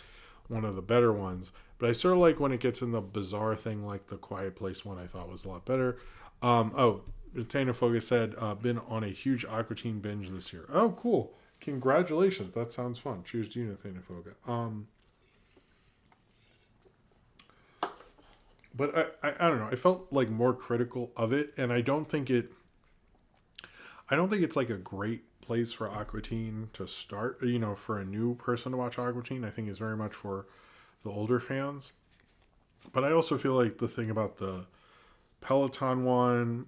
one of the better ones. But I sort of like when it gets in the bizarre thing, like the Quiet Place one I thought was a lot better. Tana Foga said, been on a huge Aqua Teen binge this year. Oh, cool. Congratulations. That sounds fun. Cheers to you, Nathaniel Foga. But I don't know. I felt like more critical of it, and I don't think it's like a great place for Aqua Teen to start. For a new person to watch Aqua Teen, I think is very much for the older fans. But I also feel like the thing about the Peloton one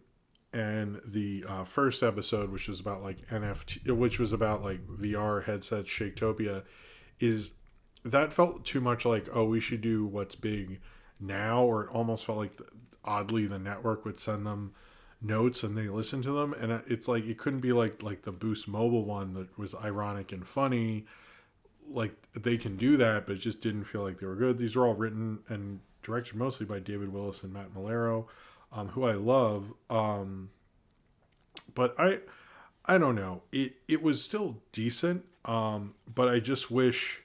and the first episode, which was about like NFT, which was about like VR headsets, Shaketopia, is that felt too much like, oh, we should do what's big now, or it almost felt like oddly the network would send them notes and they listen to them, and it's like it couldn't be like the Boost Mobile one that was ironic and funny. Like they can do that, but it just didn't feel like they were good. These were all written and directed mostly by David Willis and Matt Malero, who I love. But I don't know. It was still decent. But I just wish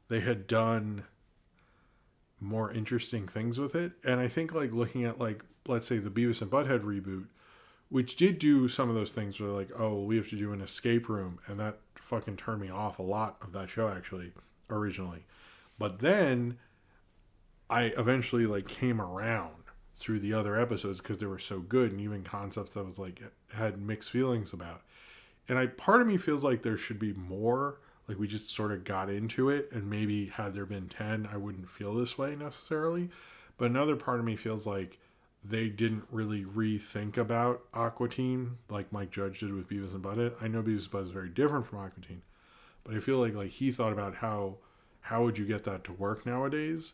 they had done more interesting things with it. And I think like looking at like let's say the Beavis and Butthead reboot, which did do some of those things where like, oh, we have to do an escape room, and that fucking turned me off a lot of that show actually originally. But then I eventually like came around through the other episodes because they were so good, and even concepts that was like had mixed feelings about. And part of me feels like there should be more. Like we just sort of got into it, and maybe had there been 10, I wouldn't feel this way necessarily. But another part of me feels like they didn't really rethink about Aqua Teen like Mike Judge did with Beavis and Butthead. I know Beavis and Butthead is very different from Aqua Teen, but I feel like he thought about how would you get that to work nowadays,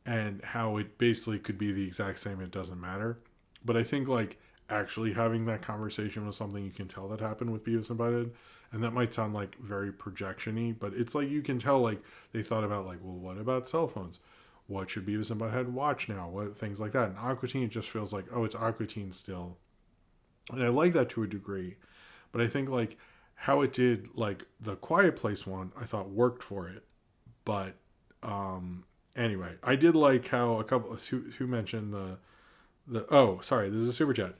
and how it basically could be the exact same. It doesn't matter. But I think like actually having that conversation was something you can tell that happened with Beavis and Butthead. And that might sound like very projection-y, but it's like you can tell like they thought about like, well, what about cell phones? What should Beavis and Butthead watch now? What things like that. And Aqua Teen just feels like, oh, it's Aqua Teen still. And I like that to a degree. But I think like how it did like the Quiet Place one, I thought worked for it. But anyway, I did like how a couple who mentioned oh, sorry, there's a super chat.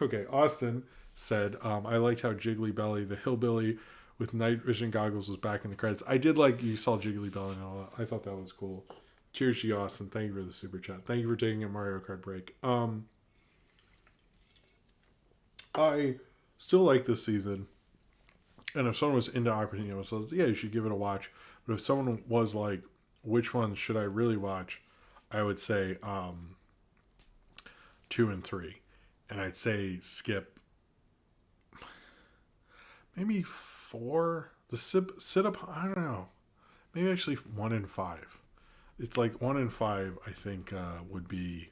Okay, Austin said, I liked how Jiggly Belly, the hillbilly with night vision goggles, was back in the credits. I did like you saw Jiggly Belly and all that. I thought that was cool. Cheers to you, Austin. Thank you for the super chat. Thank you for taking a Mario Kart break. I still like this season. And if someone was into Aqua Teen, I was like, yeah, you should give it a watch. But if someone was like, which one should I really watch? I would say 2 and 3. And I'd say skip maybe 4. The sit up, I don't know. Maybe actually 1 and 5. It's like 1 and 5, I think, would be.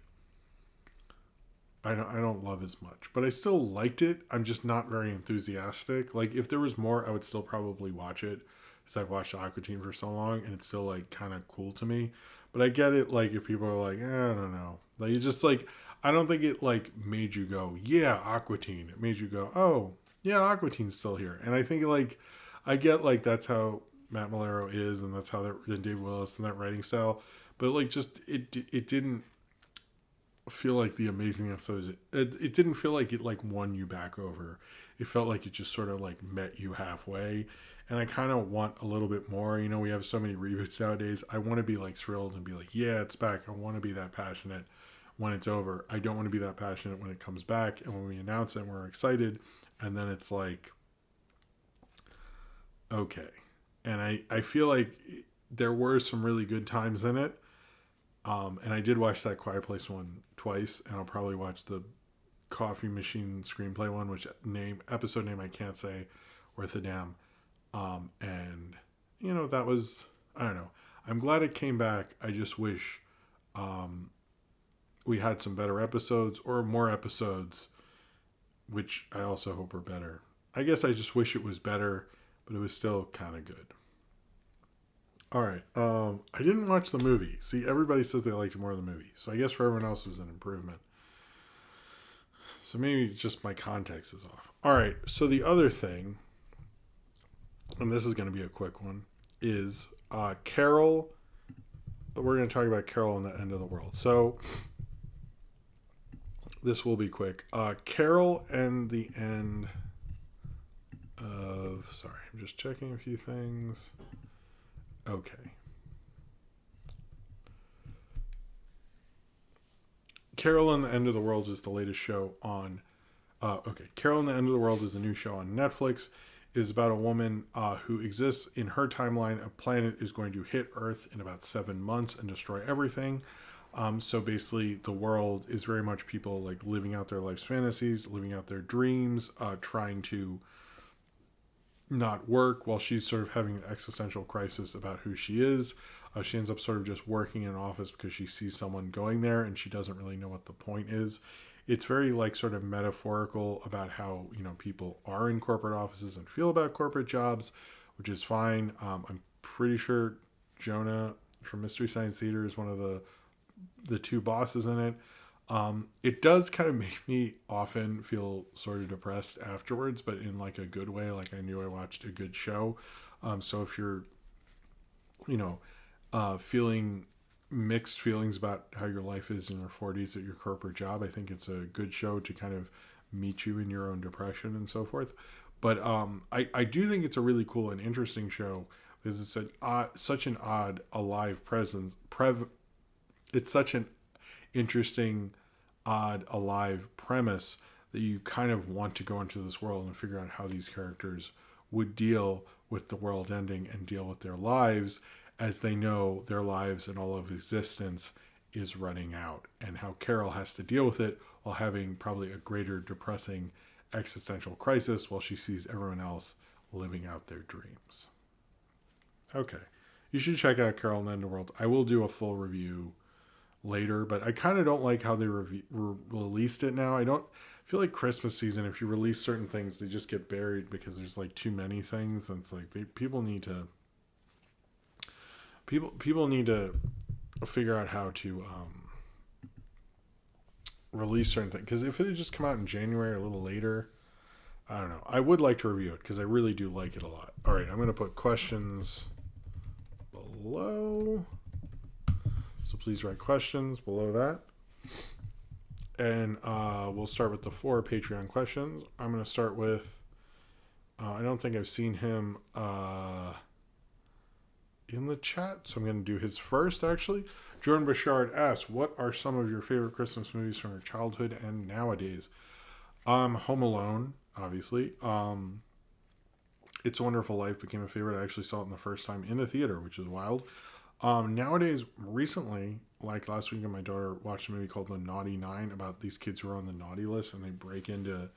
I don't love as much, but I still liked it. I'm just not very enthusiastic. Like if there was more, I would still probably watch it, because I've watched Aqua Teen for so long, and it's still like kind of cool to me. But I get it, like, if people are like, I don't know. Like, you just, like, I don't think it, like, made you go, yeah, Aqua Teen. It made you go, oh, yeah, Aqua Teen's still here. And I think, like, I get, like, that's how Matt Malero is, and that's how and Dave Willis and that writing style. But, like, just, it didn't feel like the amazing episodes. It didn't feel like it, like, won you back over. It felt like it just sort of, like, met you halfway. And I kind of want a little bit more. You know, we have so many reboots nowadays. I want to be, like, thrilled and be like, yeah, it's back. I want to be that passionate when it's over. I don't want to be that passionate when it comes back. And when we announce it and we're excited. And then it's like, okay. And I feel like there were some really good times in it. And I did watch that Quiet Place one twice. And I'll probably watch the Coffee Machine screenplay one, which episode name I can't say worth a damn. And, you know, that was, I don't know. I'm glad it came back. I just wish we had some better episodes or more episodes, which I also hope are better. I guess I just wish it was better, but it was still kind of good. All right. I didn't watch the movie. See, everybody says they liked more of the movie. So I guess for everyone else it was an improvement. So maybe it's just my context is off. All right. So the other thing, and this is going to be a quick one, is Carol. We're going to talk about Carol and the End of the World. So this will be quick. Carol and the End of... Sorry, I'm just checking a few things. Okay. Carol and the End of the World is the latest show on... Carol and the End of the World is a new show on Netflix. Is about a woman who exists in her timeline. A planet is going to hit Earth in about 7 months and destroy everything. So basically, the world is very much people like living out their life's fantasies, living out their dreams, trying to not work while she's sort of having an existential crisis about who she is. She ends up sort of just working in an office because she sees someone going there and she doesn't really know what the point is. It's very like sort of metaphorical about how, you know, people are in corporate offices and feel about corporate jobs, which is fine. I'm pretty sure Jonah from Mystery Science Theater is one of the two bosses in it. It does kind of make me often feel sort of depressed afterwards, but in like a good way. Like I knew I watched a good show. So if you're, you know, feeling mixed feelings about how your life is in your 40s at your corporate job, I think it's a good show to kind of meet you in your own depression and so forth. But I do think it's a really cool and interesting show because it's such an odd, alive presence. It's such an interesting, odd, alive premise that you kind of want to go into this world and figure out how these characters would deal with the world ending and deal with their lives as they know their lives and all of existence is running out, and how Carol has to deal with it while having probably a greater depressing existential crisis while she sees everyone else living out their dreams. Okay. You should check out Carol and the End of the World. I will do a full review later, but I kind of don't like how they released it now. I don't feel like Christmas season, if you release certain things, they just get buried because there's like too many things, and it's like people need to figure out how to release certain things. Because if it had just come out in January or a little later, I don't know. I would like to review it because I really do like it a lot. All right, I'm going to put questions below. So please write questions below that. And we'll start with the 4 Patreon questions. I'm going to start with, I don't think I've seen him in the chat, so I'm going to do his first, actually. Jordan Bouchard asks, what are some of your favorite Christmas movies from your childhood and nowadays? Home Alone, obviously. It's a Wonderful Life became a favorite. I actually saw it in the first time in a theater, which is wild. Nowadays, recently, like last weekend, my daughter watched a movie called The Naughty Nine about these kids who are on the naughty list and they break into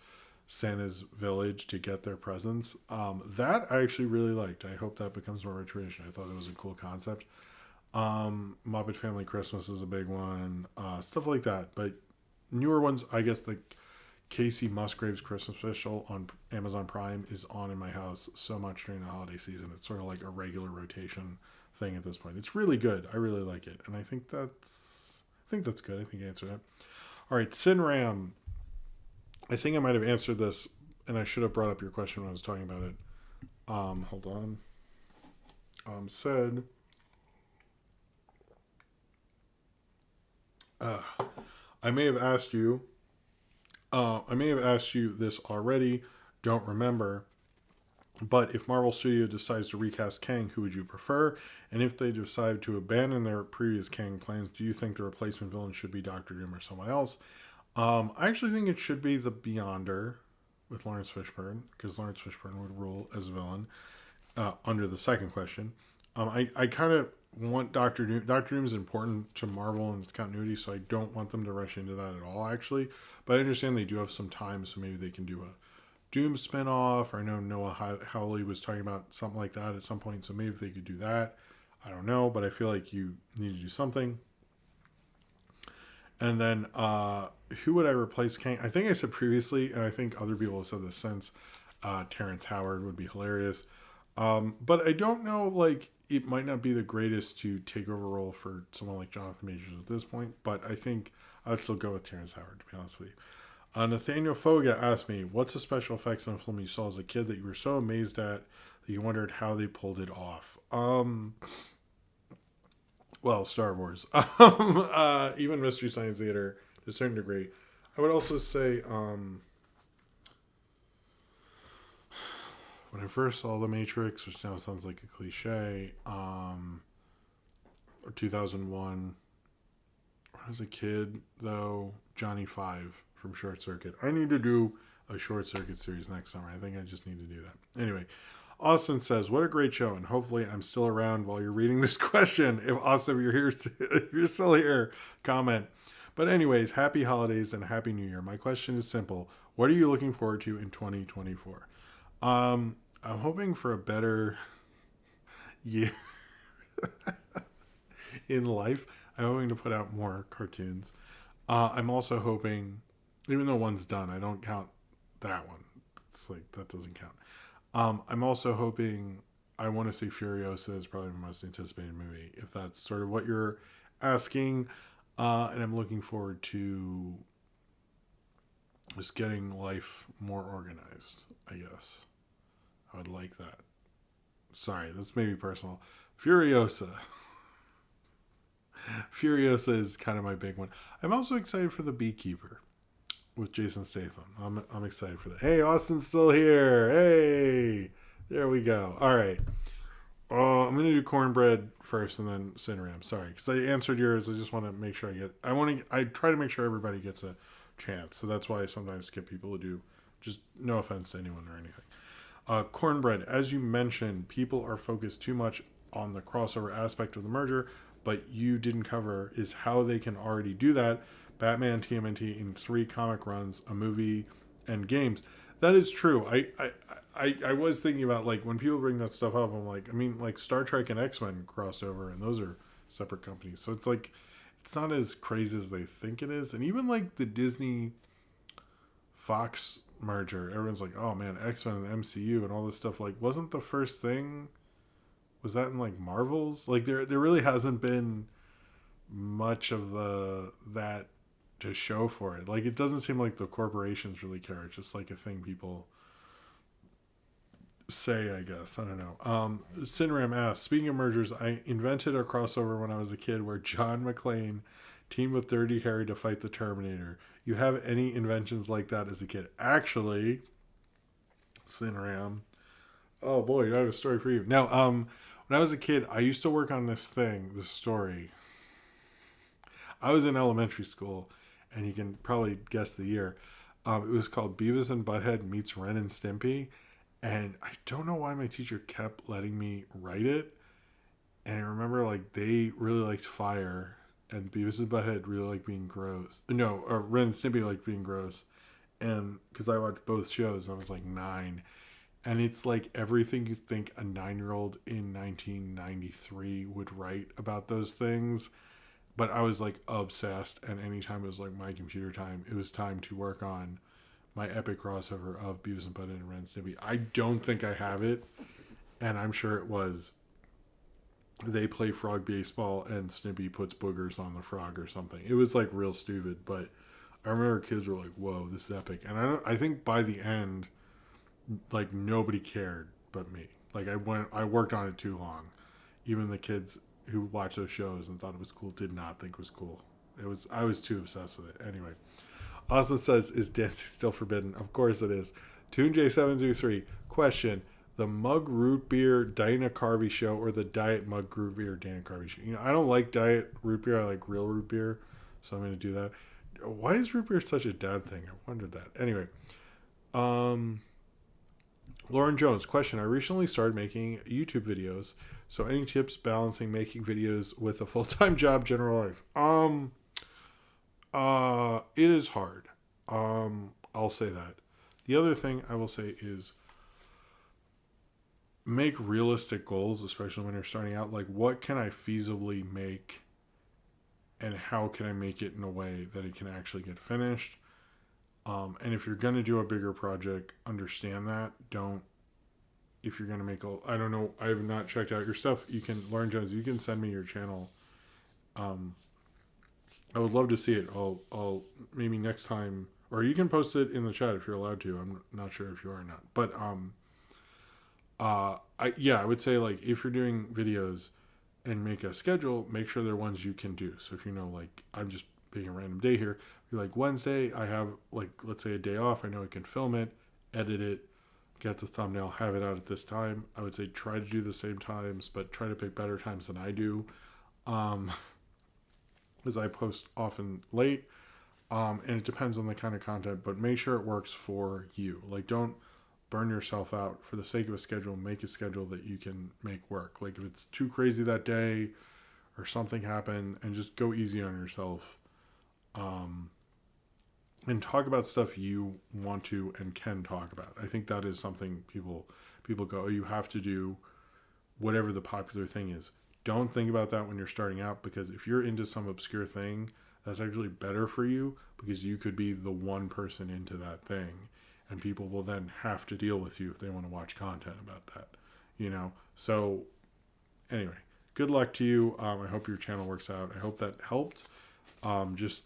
Santa's village to get their presents. That I actually really liked. I hope that becomes more of a tradition. I thought it was a cool concept. Muppet Family Christmas is a big one. Stuff like that. But newer ones, I guess the Casey Musgrave's Christmas special on Amazon Prime is on in my house so much during the holiday season. It's sort of like a regular rotation thing at this point. It's really good. I really like it, and I think that's good. I think I answered that. All right, Sin Ram. I think I might have answered this, and I should have brought up your question when I was talking about it. Hold on. Said. I may have asked you this already. Don't remember. But if Marvel Studio decides to recast Kang, who would you prefer? And if they decide to abandon their previous Kang plans, do you think the replacement villain should be Doctor Doom or someone else? I actually think it should be the Beyonder with Lawrence Fishburne, because Lawrence Fishburne would rule as a villain under the second question. I kind of want Doctor Doom. Doctor Doom is important to Marvel and its continuity, so I don't want them to rush into that at all, actually. But I understand they do have some time, so maybe they can do a Doom spinoff, or I know Noah Hawley was talking about something like that at some point, so maybe if they could do that. I don't know, but I feel like you need to do something. And then, who would I replace Kang? I think I said previously, and I think other people have said this since, Terrence Howard would be hilarious. But I don't know, like, it might not be the greatest to take over a role for someone like Jonathan Majors at this point, but I think I would still go with Terrence Howard, to be honest with you. Nathaniel Foga asked me, what's the special effects on a film you saw as a kid that you were so amazed at that you wondered how they pulled it off? Well, Star Wars. Even Mystery Science Theater to a certain degree. I would also say, when I first saw The Matrix, which now sounds like a cliche, or 2001, when I was a kid, though, Johnny Five from Short Circuit. I need to do a Short Circuit series next summer. I think I just need to do that. Anyway, Austin says, what a great show, and hopefully I'm still around while you're reading this question. If Austin, if you're here, if you're still here, comment. But anyways, happy holidays and happy new year. My question is simple. What are you looking forward to in 2024? I'm hoping for a better year in life. I'm hoping to put out more cartoons. I'm also hoping, even though one's done, I don't count that one. It's like, that doesn't count. I'm also hoping, I want to see Furiosa is probably my most anticipated movie, if that's sort of what you're asking. And I'm looking forward to just getting life more organized, I guess. I would like that. Sorry, that's maybe personal. Furiosa. Furiosa is kind of my big one. I'm also excited for The Beekeeper with Jason Statham. I'm excited for that. Hey, Austin's still here. Hey, there we go. All right. I'm gonna do cornbread first and then Cineram. Sorry, because I answered yours. I just want to make sure I try to make sure everybody gets a chance. So that's why I sometimes skip people who do. Just no offense to anyone or anything. Cornbread, as you mentioned, people are focused too much on the crossover aspect of the merger, but you didn't cover is how they can already do that. Batman TMNT in 3 comic runs, a movie, and games. That is true. I was thinking about, like, when people bring that stuff up, I'm like, I mean, like, Star Trek and X-Men crossover, and those are separate companies. So it's like, it's not as crazy as they think it is. And even, like, the Disney Fox merger, everyone's like, oh man, X-Men and MCU and all this stuff. Like, wasn't the first thing, was that in, like, Marvel's? Like, there really hasn't been much of that to show for it. Like, it doesn't seem like the corporations really care. It's just like a thing people say, I guess. I don't know. Sinram asks, speaking of mergers, I invented a crossover when I was a kid where John McClane teamed with Dirty Harry to fight the Terminator. You have any inventions like that as a kid? Actually, Sinram, oh boy, I have a story for you. Now, when I was a kid, I used to work on this story. I was in elementary school, and you can probably guess the year. It was called Beavis and Butthead Meets Ren and Stimpy. And I don't know why my teacher kept letting me write it. And I remember, like, they really liked fire, and Beavis and Butthead really liked being gross. No, or Ren and Stimpy liked being gross. And because I watched both shows, I was like 9. And it's like everything you think a 9-year-old in 1993 would write about those things. But I was like obsessed, and anytime it was like my computer time, it was time to work on my epic crossover of Beavis and Butthead and Ren and Stimpy. I don't think I have it, and I'm sure it was. They play frog baseball and Snippy puts boogers on the frog or something. It was like real stupid, but I remember kids were like, "Whoa, this is epic!" And I think by the end, like nobody cared but me. Like I worked on it too long. Even the kids who watched those shows and thought it was cool did not think it was cool. I was too obsessed with it. Anyway, Austin says, "Is dancing still forbidden?" Of course it is. Toon J723 question. The mug root beer Dana Carvey show or the diet mug root beer Dana Carvey show? I don't like diet root beer. I like real root beer. So I'm going to do that. Why is root beer such a dad thing? I wondered that. Anyway. Lauren Jones, question. I recently started making YouTube videos. So any tips balancing making videos with a full-time job, general life? It is hard. I'll say that. The other thing I will say is make realistic goals, especially when you're starting out. Like, what can I feasibly make and how can I make it in a way that it can actually get finished? And if you're going to do a bigger project, understand that. If you're going to make I don't know, I have not checked out your stuff. You can, Lauren Jones, you can send me your channel. I would love to see it. I'll maybe next time, or you can post it in the chat if you're allowed to. I'm not sure if you are or not, but, I would say, like, if you're doing videos and make a schedule, make sure they're ones you can do. So if like, I'm just picking a random day here, you're like, Wednesday, I have, like, let's say a day off. I know I can film it, edit it, get the thumbnail, have it out at this time. I would say try to do the same times, but try to pick better times than I do. Because I post often late, and it depends on the kind of content, but make sure it works for you. Like, don't burn yourself out for the sake of a schedule. Make a schedule that you can make work. Like, if it's too crazy that day or something happened, and just go easy on yourself. And talk about stuff you want to and can talk about. I think that is something people go, oh, you have to do whatever the popular thing is. Don't think about that when you're starting out, because if you're into some obscure thing, that's actually better for you, because you could be the one person into that thing. And people will then have to deal with you if they want to watch content about that, So anyway, good luck to you. I hope your channel works out. I hope that helped. Just,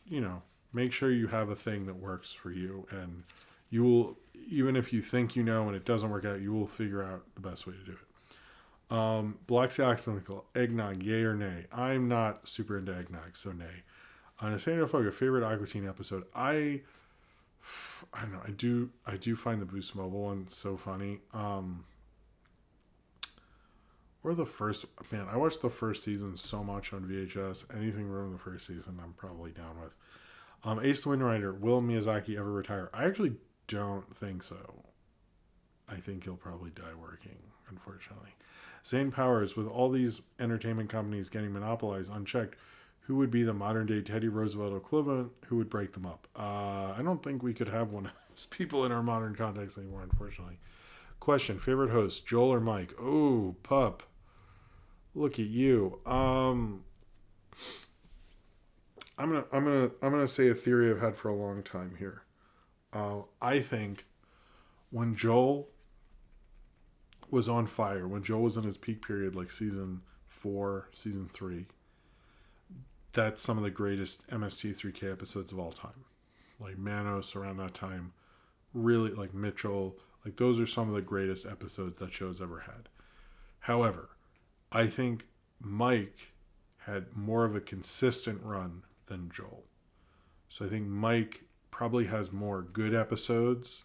make sure you have a thing that works for you, and you will, even if you think and it doesn't work out, you will figure out the best way to do it. Black Saxonical, eggnog, yay or nay? I'm not super into eggnog, so nay. On a San Diego favorite Aqua Teen episode, I don't know. I do find the Boost Mobile one so funny. Or the first, man, I watched the first season so much on VHS. Anything from the first season, I'm probably down with. Ace the Wind Rider, will Miyazaki ever retire? I actually don't think so. I think he'll probably die working, unfortunately. Zane Powers, with all these entertainment companies getting monopolized unchecked, who would be the modern day Teddy Roosevelt equivalent? Who would break them up? I don't think we could have one of those people in our modern context anymore, unfortunately. Question, favorite host, Joel or Mike? Oh, pup. Look at you. I'm gonna say a theory I've had for a long time here. I think when Joel was on fire, when Joel was in his peak period, like season 4, season 3, that's some of the greatest MST3K episodes of all time. Like Manos around that time, really, like Mitchell, like those are some of the greatest episodes that show's ever had. However, I think Mike had more of a consistent run than Joel. So I think Mike probably has more good episodes,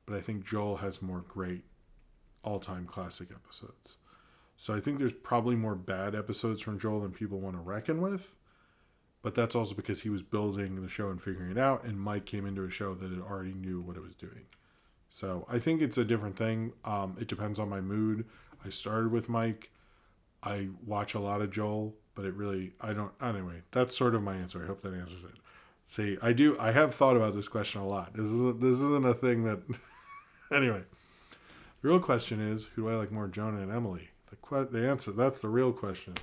but I think Joel has more great all-time classic episodes. So I think there's probably more bad episodes from Joel than people want to reckon with, but that's also because he was building the show and figuring it out, and Mike came into a show that it already knew what it was doing. So I think it's a different thing. It depends on my mood. I started with Mike. I watch a lot of Joel, but anyway, that's sort of my answer. I hope that answers it. See, I have thought about this question a lot. This isn't a thing that, anyway, the real question is, who do I like more, Jonah and Emily? The answer, that's the real question.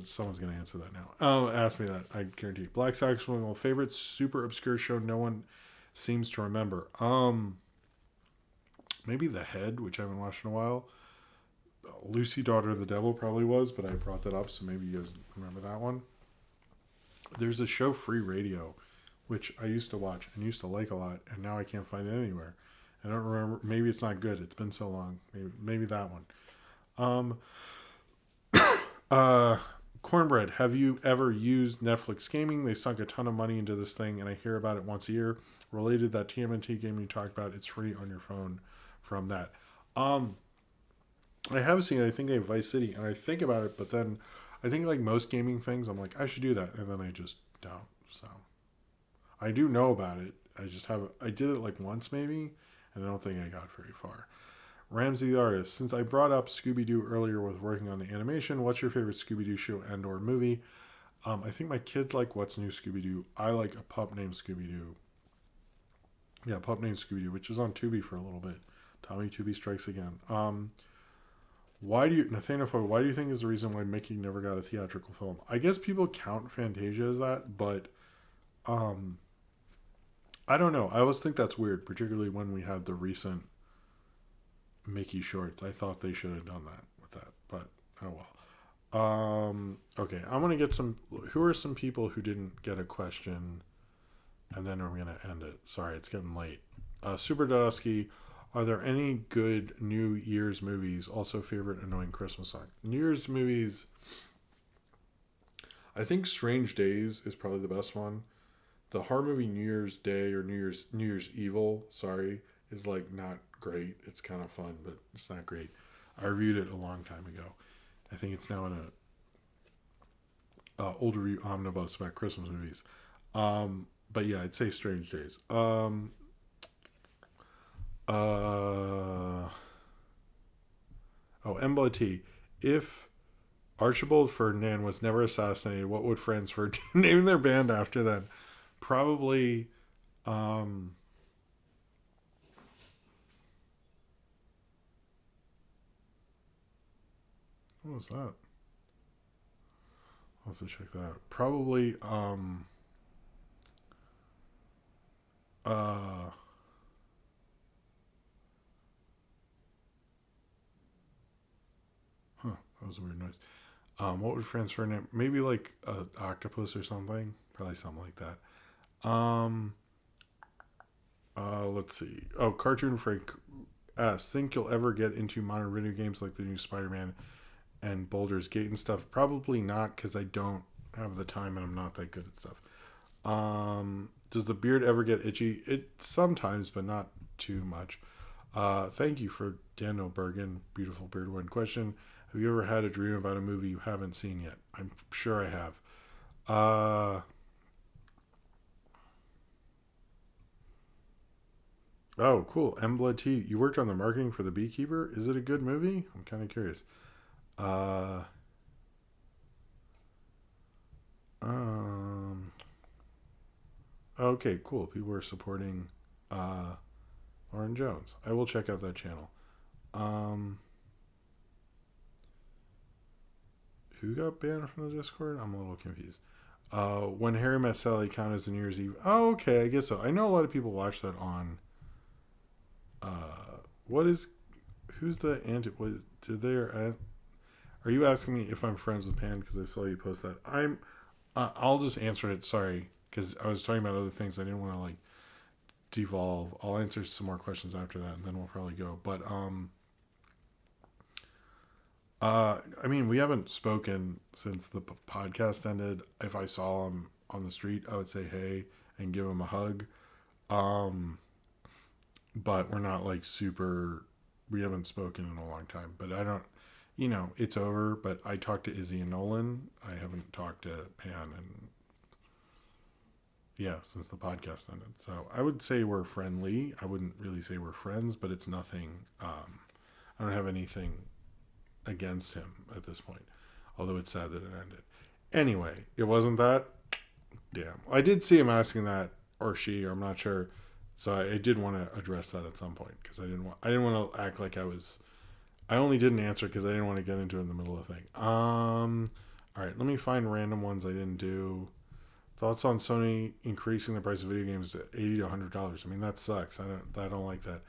Someone's going to answer that now. Oh, ask me that. I guarantee you. Black Sox, one of my favorite super obscure show no one seems to remember. Maybe The Head, which I haven't watched in a while. Lucy, Daughter of the Devil probably was, but I brought that up, so maybe you guys remember that one. There's a show, Free Radio, which I used to watch and used to like a lot, and now I can't find it anywhere. I don't remember. Maybe it's not good. It's been so long. Maybe that one. Cornbread, have you ever used Netflix Gaming? They sunk a ton of money into this thing, and I hear about it once a year. Related, that TMNT game you talked about, it's free on your phone from that. I have seen it. I think I have Vice City, and I think about it, but then I think like most gaming things, I'm like, I should do that, and then I just don't. So I do know about it. I did it like once maybe, and I don't think I got very far. Ramsey the Artist, since I brought up Scooby-Doo earlier with working on the animation, what's your favorite Scooby-Doo show and or movie? I think my kids like What's New Scooby-Doo. I like A Pup Named Scooby-Doo. Yeah, Pup Named Scooby-Doo, which was on Tubi for a little bit. Tommy Tubi strikes again. Nathaniel Foy, why do you think is the reason why Mickey never got a theatrical film? I guess people count Fantasia as that, but I don't know. I always think that's weird, particularly when we had the recent Mickey shorts. I thought they should have done that with that, but oh well. Okay, I'm gonna get who are some people who didn't get a question, and then I'm gonna end it. Sorry, it's getting late. Super Dusky, are there any good New Year's movies? Also, favorite annoying Christmas song. New Year's movies, I think Strange Days is probably the best one. The horror movie New Year's Day or New Year's Evil, is like not great. It's kind of fun, but it's not great. I reviewed it a long time ago. I think it's now in a old review omnibus about Christmas movies. But yeah, I'd say Strange Days. Embla T. If Archibald Ferdinand was never assassinated, what would Franz Ferdinand name their band after then? Probably what was that? I'll have to check that out. Probably that was a weird noise. What would Franz Ferdinand? Maybe like a octopus or something. Probably something like that. Let's see. Oh, Cartoon Frank asks, think you'll ever get into modern video games like the new Spider-Man and Baldur's Gate and stuff? Probably not, because I don't have the time and I'm not that good at stuff. Does the beard ever get itchy? It sometimes, but not too much. Thank you for Daniel Bergen, beautiful beard one question. Have you ever had a dream about a movie you haven't seen yet? I'm sure I have. Oh, cool. Embla T. You worked on the marketing for The Beekeeper. Is it a good movie? I'm kind of curious. Okay, cool. People are supporting Lauren Jones. I will check out that channel. Who got banned from the Discord? I'm a little confused. When Harry Met Sally count as a New Year's Eve. Oh, okay, I guess so. I know a lot of people watch that on. Who's the anti? Are you asking me if I'm friends with Pan because I saw you post that? I'll just answer it. Sorry, because I was talking about other things. I didn't want to like devolve. I'll answer some more questions after that, and then we'll probably go. But I mean, we haven't spoken since the podcast ended. If I saw him on the street, I would say hey and give him a hug. But we're not like super. We haven't spoken in a long time. But I don't. It's over. But I talked to Izzy and Nolan. I haven't talked to Pan since the podcast ended. So I would say we're friendly. I wouldn't really say we're friends, but it's nothing. I don't have anything against him at this point, although it's sad that it ended. Anyway, it wasn't that. Damn, I did see him asking that, or she, or I'm not sure. So I did want to address that at some point because I didn't want to act like I was. I only didn't answer because I didn't want to get into it in the middle of the thing. All right, let me find random ones I didn't do. Thoughts on Sony increasing the price of video games to $80 to $100? I mean, that sucks. I don't like that.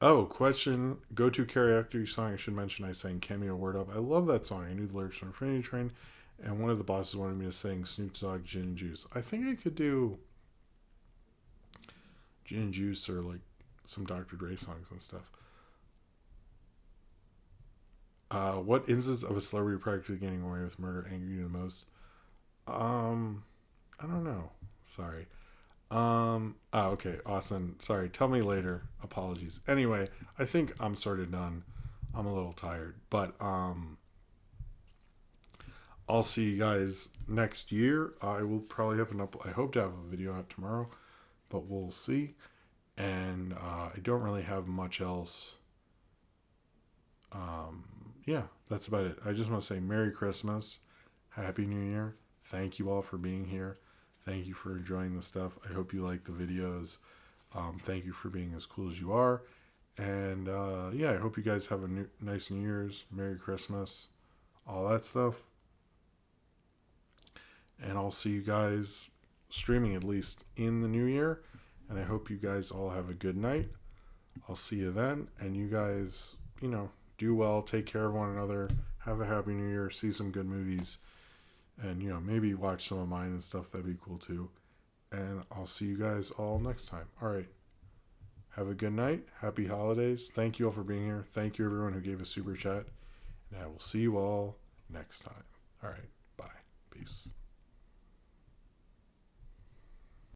Oh, question. Go-to karaoke song I should mention. I sang Cameo Word Up. I love that song. I knew the lyrics from Infinity Train, and one of the bosses wanted me to sing Snoop Dogg Gin and Juice. I think I could do Gin and Juice or like some Dr. Dre songs and stuff. What instance of a celebrity practically getting away with murder angered you the most? I don't know. Sorry. Okay, Austin. Sorry. Tell me later. Apologies. Anyway, I think I'm sort of done. I'm a little tired, but I'll see you guys next year. I will probably have I hope to have a video out tomorrow, but we'll see. And I don't really have much else. Yeah, that's about it. I just want to say Merry Christmas, Happy New Year. Thank you all for being here. Thank you for enjoying the stuff. I hope you like the videos. Thank you for being as cool as you are. And yeah, I hope you guys have a nice New Year's, Merry Christmas, all that stuff. And I'll see you guys streaming at least in the new year. And I hope you guys all have a good night. I'll see you then. And you guys, do well, take care of one another, have a happy new year, see some good movies, and maybe watch some of mine and stuff. That'd be cool too. And I'll see you guys all next time. All right, have a good night, happy holidays. Thank you all for being here. Thank you everyone who gave a super chat, and I will see you all next time. All right, bye, peace.